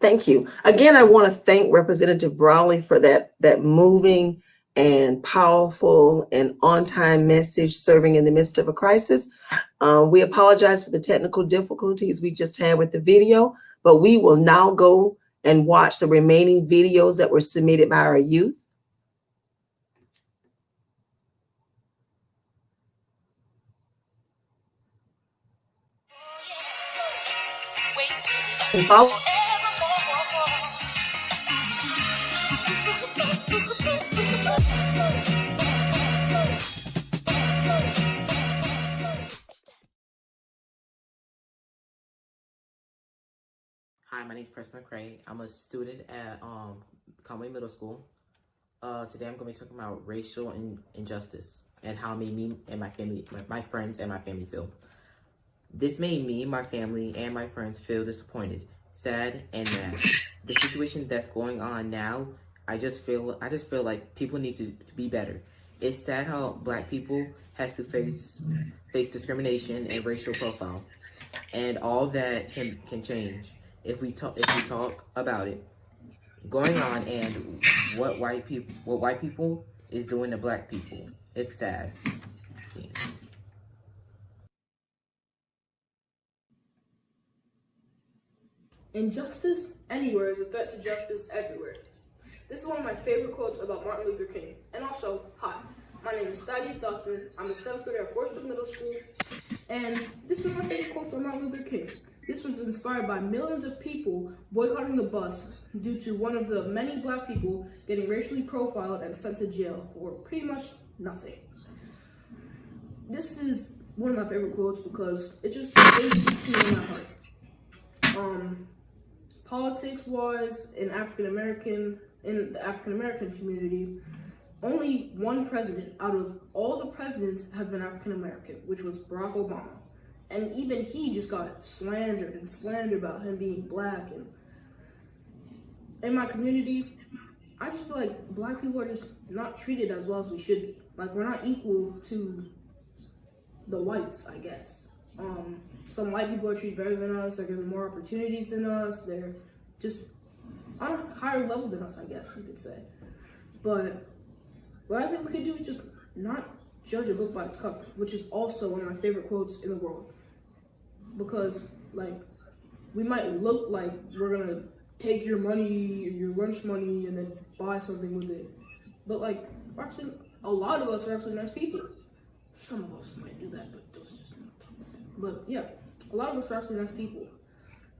Thank you. Again, I want to thank Representative Brawley for that moving and powerful and on-time message serving in the midst of a crisis. We apologize for the technical difficulties we just had with the video, but we will now go and watch the remaining videos that were submitted by our youth. And follow. Hi, my name is Preston McCray. I'm a student at Conway Middle School. Today I'm going to be talking about racial injustice and how it made me and my family, my friends and my family feel. This made me, my family, and my friends feel disappointed, sad, and mad. The situation that's going on now, I just feel like people need to be better. It's sad how Black people has to face discrimination and racial profile, and all that can change if we talk about it going on and what white people is doing to Black people. It's sad. Yeah. Injustice anywhere is a threat to justice everywhere. This is one of my favorite quotes about Martin Luther King. And also, hi, my name is Thaddeus Dodson. I'm a 7th grader at Forest Middle School. And this is my favorite quote from Martin Luther King. This was inspired by millions of people boycotting the bus due to one of the many Black people getting racially profiled and sent to jail for pretty much nothing. This is one of my favorite quotes because it just really speaks to me in my heart. Politics-wise, in the African American community, only one president out of all the presidents has been African American, which was Barack Obama. And even he just got slandered about him being Black. And in my community, I just feel like Black people are just not treated as well as we should be. Like, we're not equal to the whites, I guess. Some white people are treated better than us, they're given more opportunities than us, they're just on a higher level than us, I guess you could say. But what I think we could do is just not judge a book by its cover, which is also one of my favorite quotes in the world. Because, like, we might look like we're gonna take your money, your lunch money, and then buy something with it. But, like, actually, a lot of us are actually nice people. Some of us might do that, but those just not. But yeah, a lot of us are actually nice people.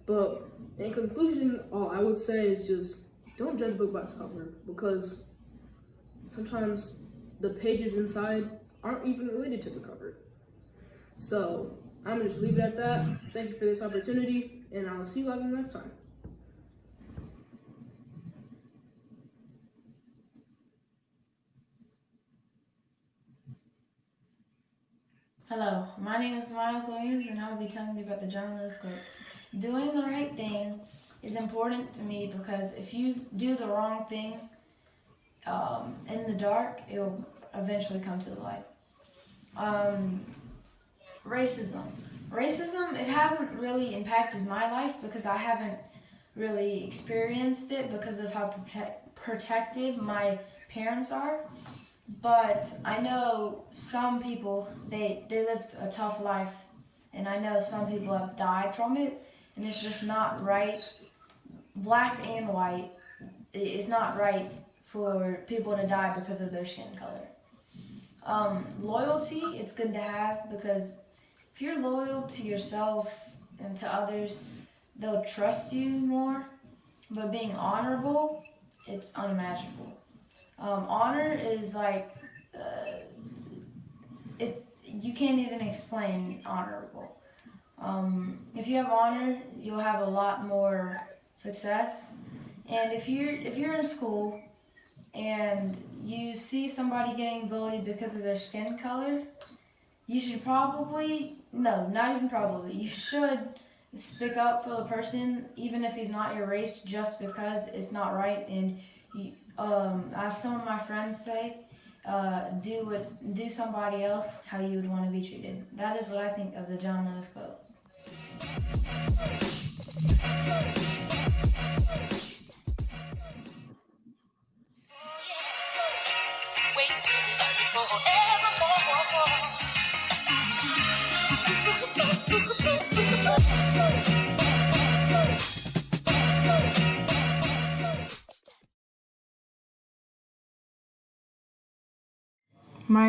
But in conclusion, all I would say is just don't judge a book by its cover, because sometimes the pages inside aren't even related to the cover. So I'm gonna just leave it at that. Thank you for this opportunity, and I'll see you guys next time. Hello, my name is Miles Williams, and I will be telling you about the John Lewis quote. Doing the right thing is important to me because if you do the wrong thing in the dark, it will eventually come to the light. Racism. Racism, it hasn't really impacted my life because I haven't really experienced it because of how protective my parents are. But I know some people, they lived a tough life, and I know some people have died from it, and it's just not right. Black and white, it's not right for people to die because of their skin color. Loyalty, it's good to have, because if you're loyal to yourself and to others, they'll trust you more. But being honorable, it's unimaginable. Honor is like, you can't even explain honorable. If you have honor, you'll have a lot more success. And if you're in school and you see somebody getting bullied because of their skin color, you should you should stick up for the person, even if he's not your race, just because it's not right. And you, as some of my friends say, do somebody else how you would want to be treated. That is what I think of the John Lewis quote. My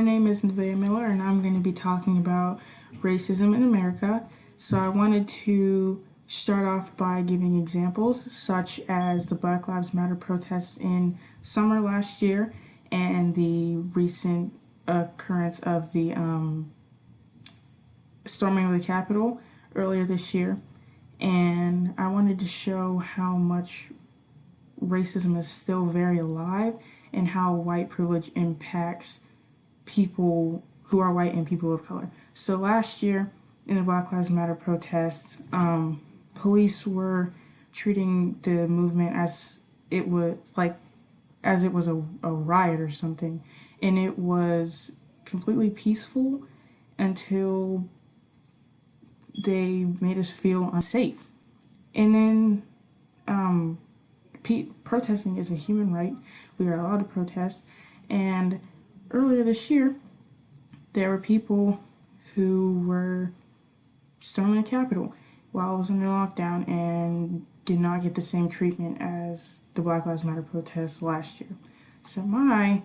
name is Nevaeh Miller, and I'm going to be talking about racism in America. So I wanted to start off by giving examples, such as the Black Lives Matter protests in summer last year and the recent occurrence of the storming of the Capitol earlier this year. And I wanted to show how much racism is still very alive and how white privilege impacts people who are white and people of color. So last year in the Black Lives Matter protests, police were treating the movement as it was a riot or something, and it was completely peaceful until they made us feel unsafe. And then protesting is a human right. We are allowed to protest. And earlier this year, there were people who were storming the Capitol while it was under lockdown and did not get the same treatment as the Black Lives Matter protests last year. So my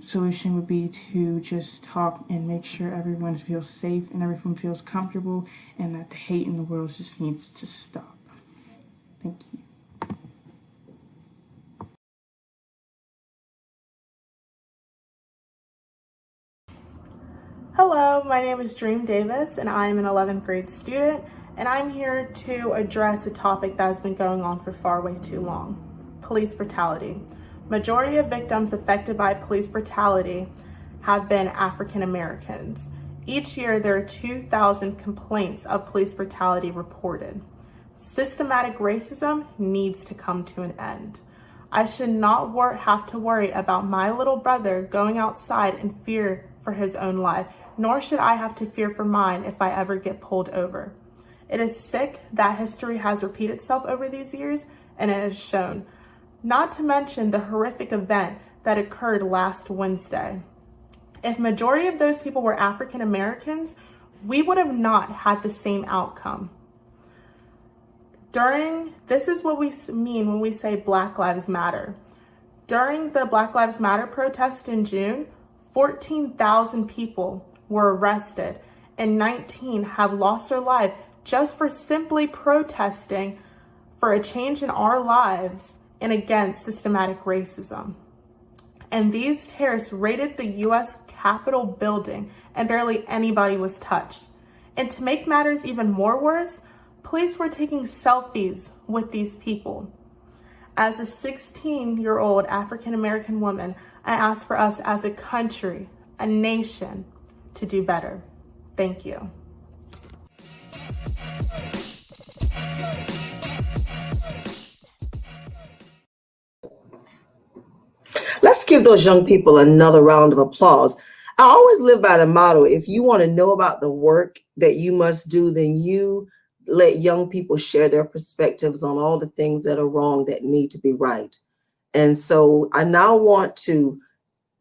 solution would be to just talk and make sure everyone feels safe and everyone feels comfortable, and that the hate in the world just needs to stop. Thank you. Hello, my name is Dream Davis, and I am an 11th grade student, and I'm here to address a topic that has been going on for far way too long: police brutality. Majority of victims affected by police brutality have been African Americans. Each year, there are 2,000 complaints of police brutality reported. Systematic racism needs to come to an end. I should not have to worry about my little brother going outside in fear for his own life, nor should I have to fear for mine if I ever get pulled over. It is sick that history has repeated itself over these years, and it has shown. Not to mention the horrific event that occurred last Wednesday. If majority of those people were African Americans, we would have not had the same outcome. This is what we mean when we say Black Lives Matter. During the Black Lives Matter protest in June, 14,000 people were arrested and 19 have lost their life just for simply protesting for a change in our lives and against systematic racism. And these terrorists raided the U.S. Capitol building and barely anybody was touched. And to make matters even more worse, police were taking selfies with these people. As a 16-year-old African-American woman, I ask for us as a country, a nation, to do better. Thank you. Let's give those young people another round of applause. I always live by the motto: if you want to know about the work that you must do, then you let young people share their perspectives on all the things that are wrong that need to be right. And so I now want to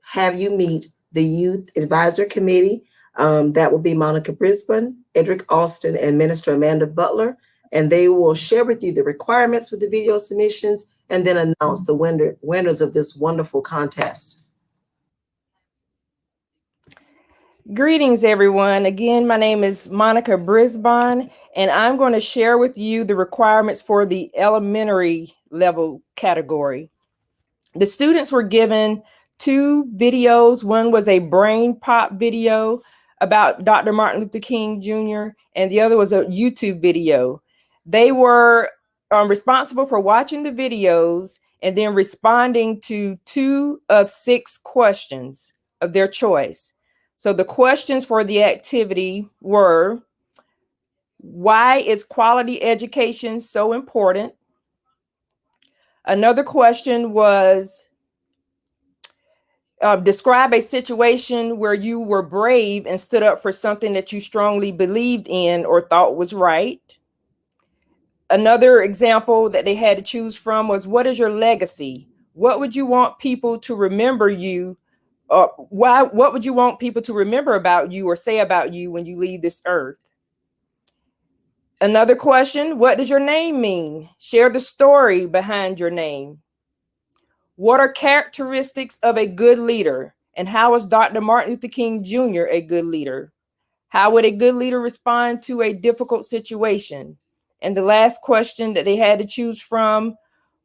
have you meet the Youth Advisory Committee. That will be Monica Brisbane, Edric Austin, and Minister Amanda Butler. And they will share with you the requirements for the video submissions and then announce the winners of this wonderful contest. Greetings, everyone. Again, my name is Monica Brisbane, and I'm going to share with you the requirements for the elementary level category. The students were given 2 videos. One was a brain pop video about Dr. Martin Luther King Jr., and the other was a YouTube video. They were responsible for watching the videos and then responding to 2 of 6 questions of their choice. So the questions for the activity were: why is quality education so important? Another question was, describe a situation where you were brave and stood up for something that you strongly believed in or thought was right. Another example that they had to choose from was, what is your legacy? What would you want people to remember you what would you want people to remember about you or say about you when you leave this earth? Another question, what does your name mean? Share the story behind your name. What are characteristics of a good leader? And how is Dr. Martin Luther King Jr. a good leader? How would a good leader respond to a difficult situation? And the last question that they had to choose from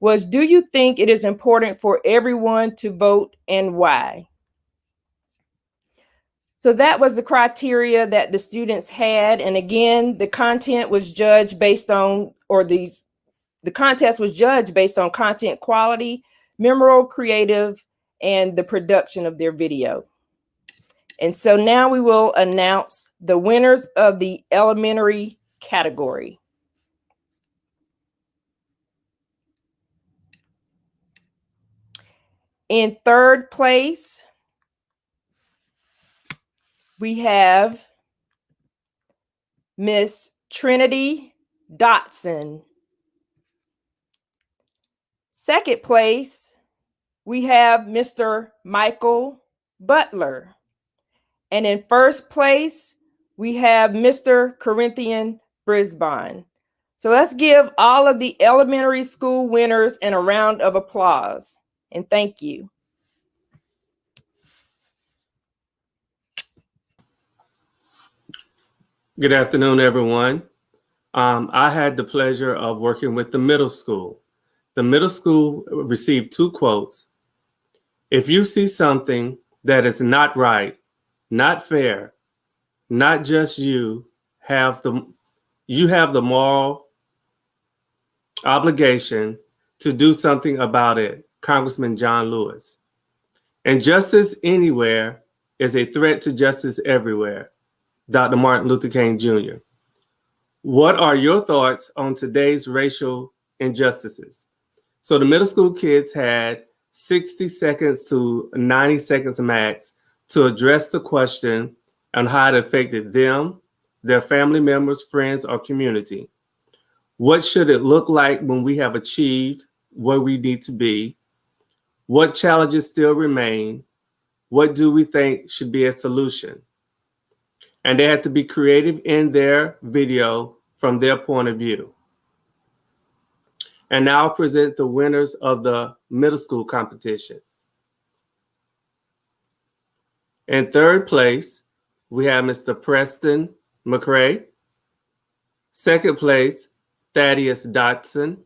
was, do you think it is important for everyone to vote and why? So that was the criteria that the students had. And again, the content was judged based on, the contest was judged based on content quality, memorable, creative, and the production of their video. And so now we will announce the winners of the elementary category. In third place, we have Miss Trinity Dotson. Second place, we have Mr. Michael Butler. And in first place, we have Mr. Corinthian Brisbane. So let's give all of the elementary school winners a round of applause. And thank you. Good afternoon, everyone. I had the pleasure of working with the middle school. The middle school received 2 quotes. If you see something that is not right, not fair, not just you have the moral obligation to do something about it, Congressman John Lewis. Injustice anywhere is a threat to justice everywhere, Dr. Martin Luther King Jr. What are your thoughts on today's racial injustices? So the middle school kids had 60 seconds to 90 seconds max to address the question on how it affected them, their family members, friends, or community. What should it look like when we have achieved where we need to be? What challenges still remain? What do we think should be a solution? And they had to be creative in their video from their point of view. And now I'll present the winners of the middle school competition. In third place, we have Mr. Preston McCrae. Second place, Thaddeus Dotson.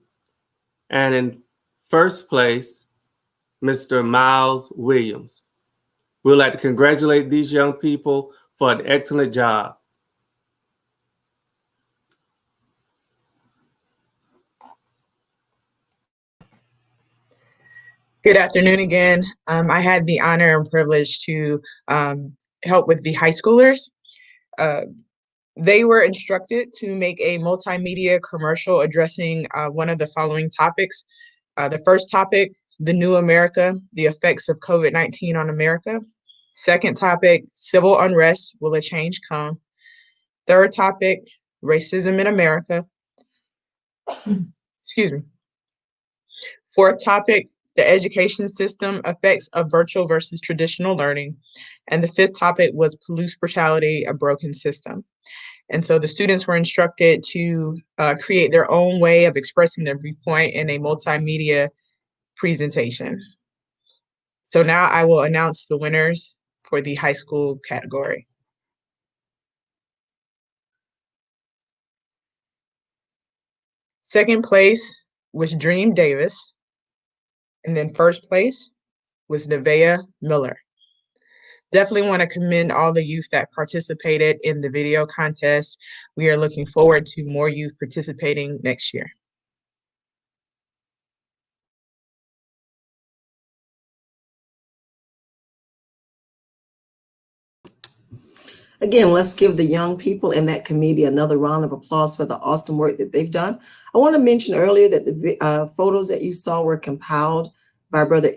And in first place, Mr. Miles Williams. We'd like to congratulate these young people for an excellent job. Good afternoon again. I had the honor and privilege to help with the high schoolers. They were instructed to make a multimedia commercial addressing one of the following topics. The first topic, the new America, the effects of COVID-19 on America. Second topic, civil unrest, will a change come? Third topic, racism in America. Excuse me. Fourth topic, the education system effects of virtual versus traditional learning. And the fifth topic was police brutality, a broken system. And so the students were instructed to create their own way of expressing their viewpoint in a multimedia presentation. So now I will announce the winners for the high school category. Second place was Dream Davis. And then first place was Nevaeh Miller. Definitely want to commend all the youth that participated in the video contest. We are looking forward to more youth participating next year. Again, let's give the young people in that committee another round of applause for the awesome work that they've done. I want to mention earlier that the photos that you saw were compiled by Brother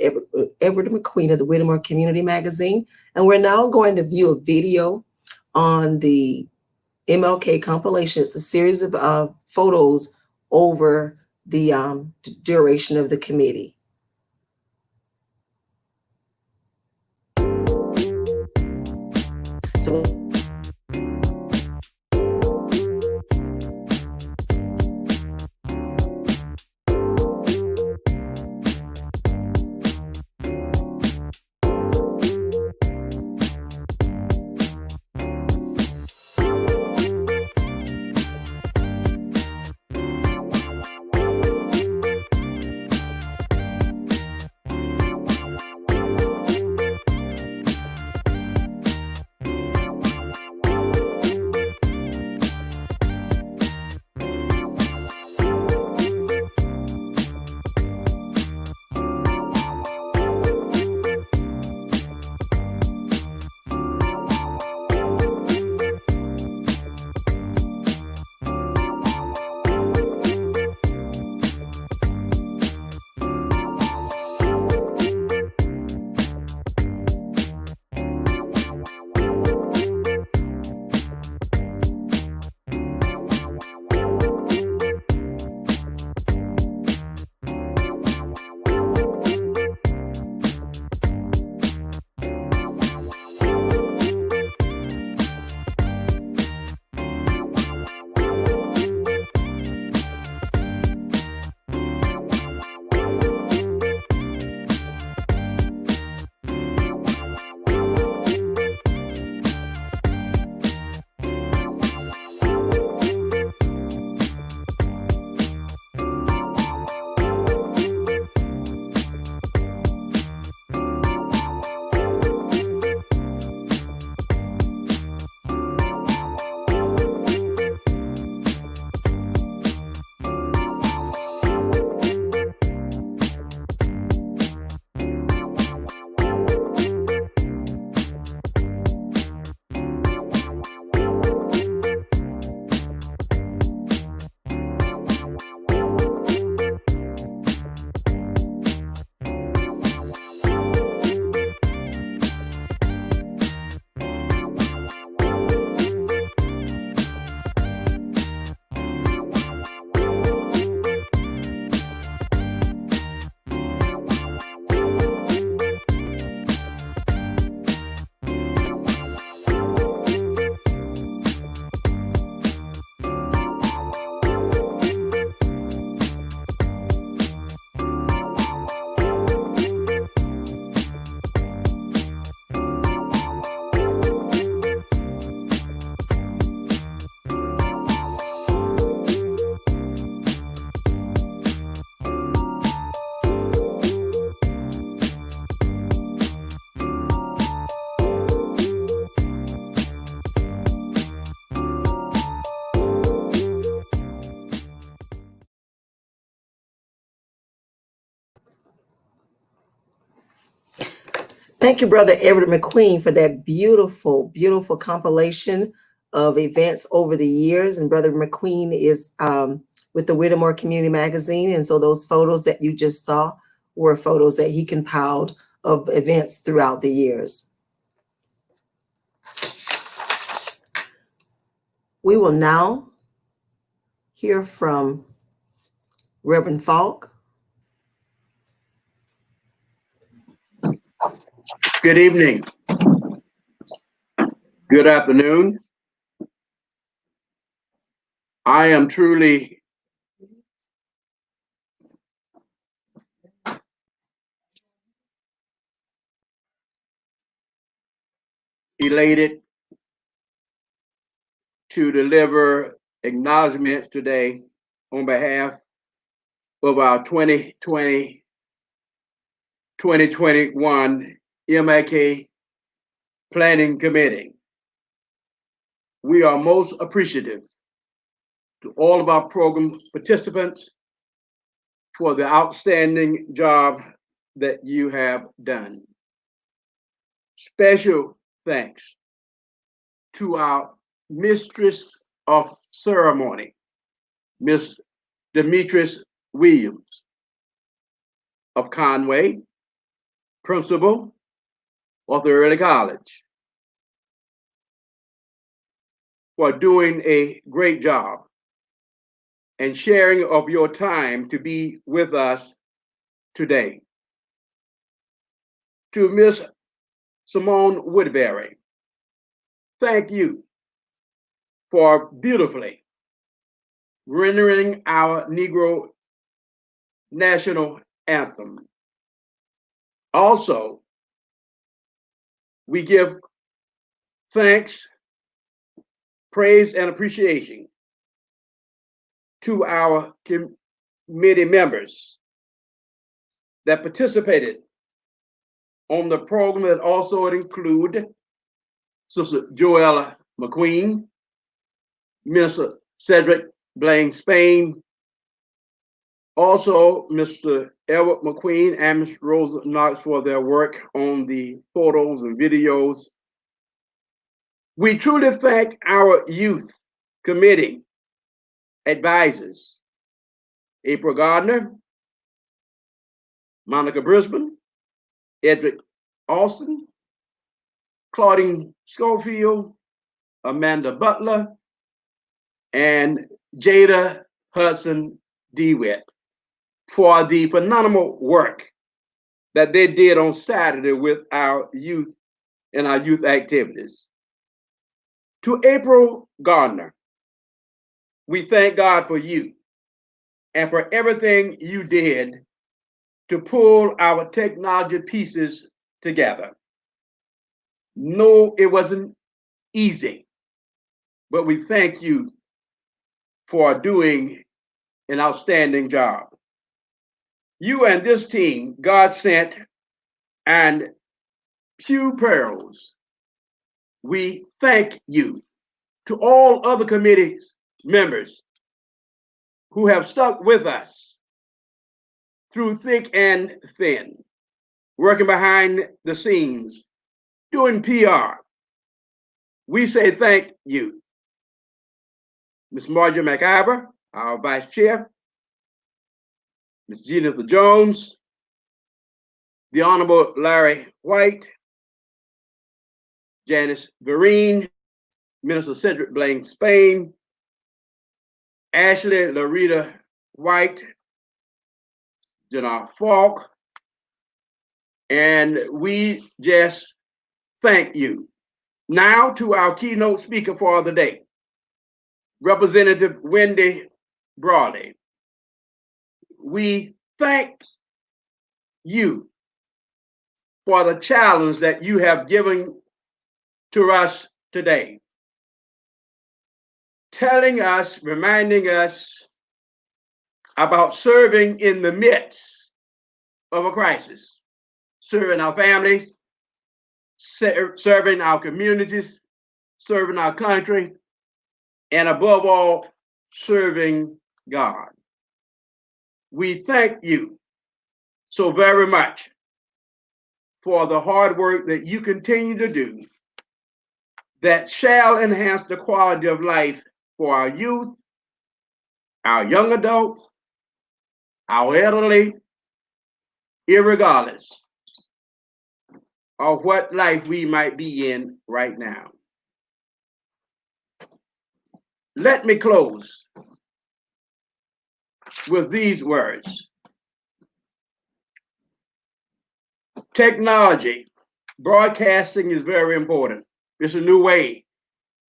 Edward McQueen of the Whittemore Community Magazine. And we're now going to view a video on the MLK compilation. It's a series of photos over the duration of the committee. Thank you, Brother Everett McQueen, for that beautiful, beautiful compilation of events over the years. And Brother McQueen is with the Whittemore Community Magazine. And so those photos that you just saw were photos that he compiled of events throughout the years. We will now hear from Reverend Falk. Good evening. Good afternoon. I am truly elated to deliver acknowledgments today on behalf of our 2020-2021 MLK Planning Committee. We are most appreciative to all of our program participants for the outstanding job that you have done. Special thanks to our Mistress of Ceremony, Miss Demetrius Williams of Conway, Principal of the Early College, for doing a great job and sharing of your time to be with us today. To Miss Simone Woodbury, thank you for beautifully rendering our Negro national anthem. Also, we give thanks, praise, and appreciation to our committee members that participated on the program, that also include Sister Joella McQueen, Mr. Cedric Blaine Spain, also Mr. Edward McQueen and Ms. Rosa Knox for their work on the photos and videos. We truly thank our youth committee advisors, April Gardner, Monica Brisbane, Edric Austin, Claudine Schofield, Amanda Butler, and Jada Hudson DeWitt for the phenomenal work that they did on Saturday with our youth and our youth activities. To April Gardner, we thank God for you and for everything you did to pull our technology pieces together. No, it wasn't easy, but we thank you for doing an outstanding job. You and this team, God sent, and few pearls. We thank you. To all other committees members who have stuck with us through thick and thin, working behind the scenes, doing PR, we say thank you. Ms. Marjorie McIver, our Vice Chair, Ms. Jennifer Jones, the Honorable Larry White, Janice Vereen, Minister Cedric Blaine Spain, Ashley Larita White, Janelle Falk, and we just thank you. Now to our keynote speaker for the day, Representative Wendy Brawley. We thank you for the challenge that you have given to us today, telling us, reminding us about serving in the midst of a crisis, serving our families, serving our communities, serving our country, and above all, serving God. We thank you so very much for the hard work that you continue to do that shall enhance the quality of life for our youth, our young adults, our elderly, irregardless of what life we might be in right now. Let me close with these words. Technology, broadcasting is very important. It's a new way,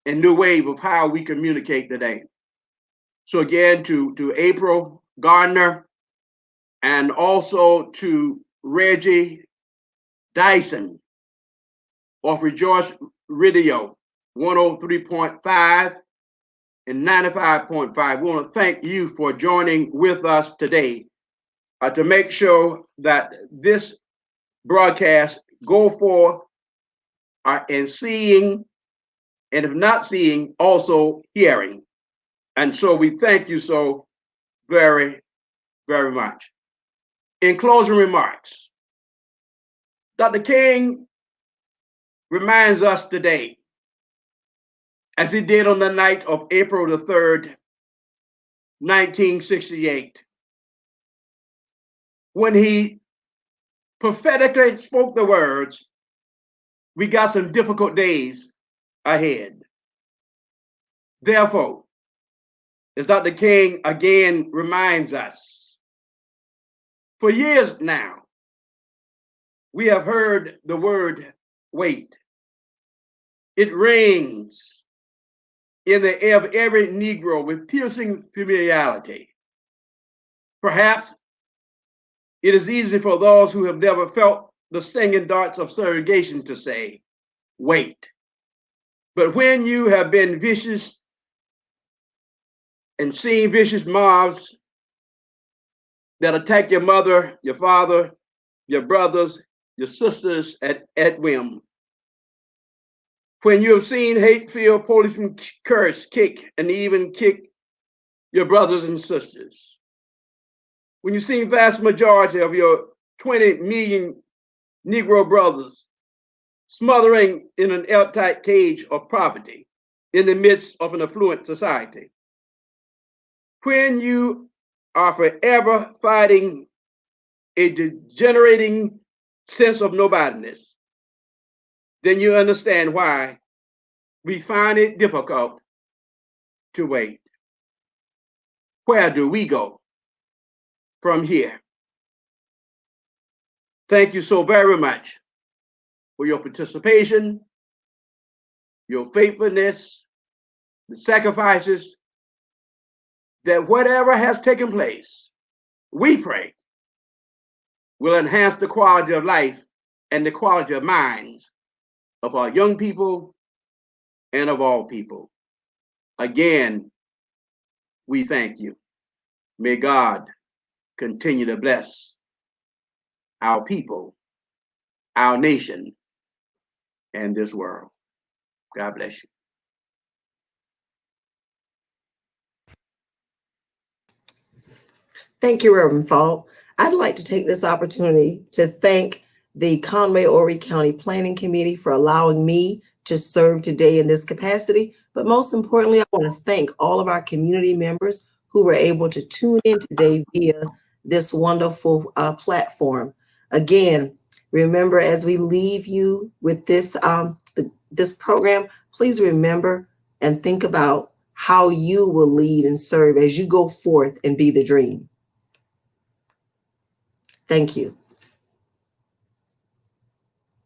a new wave of how we communicate today. So again, to April Gardner and also to Reggie Dyson of Rejoice Radio 103.5 and 95.5. We want to thank you for joining with us today to make sure that this broadcast go forth and seeing, and if not seeing, also hearing. And so we thank you so very, very much. In closing remarks, Dr. King reminds us today, as he did on the night of April the 3rd, 1968, when he prophetically spoke the words, "We got some difficult days ahead." Therefore, as Dr. King again reminds us, for years now, we have heard the word wait. It rings in the air of every Negro with piercing familiarity. Perhaps it is easy for those who have never felt the stinging darts of segregation to say, wait. But when you have been vicious and seen vicious mobs that attack your mother, your father, your brothers, your sisters at whim, when you have seen hate-filled policemen curse, kick, and even kick your brothers and sisters, when you've seen vast majority of your 20 million Negro brothers smothering in an airtight cage of poverty in the midst of an affluent society, when you are forever fighting a degenerating sense of nobodiness, then you understand why we find it difficult to wait. Where do we go from here? Thank you so very much for your participation, your faithfulness, the sacrifices, that whatever has taken place, we pray, will enhance the quality of life and the quality of minds of our young people and of all people. Again, we thank you. May God continue to bless our people, our nation, and this world. God bless you. Thank you, Reverend Falk. I'd like to take this opportunity to thank the Conway-Horry County Planning Committee for allowing me to serve today in this capacity. But most importantly, I want to thank all of our community members who were able to tune in today via this wonderful platform. Again, remember, as we leave you with this, this program, please remember and think about how you will lead and serve as you go forth and be the dream. Thank you.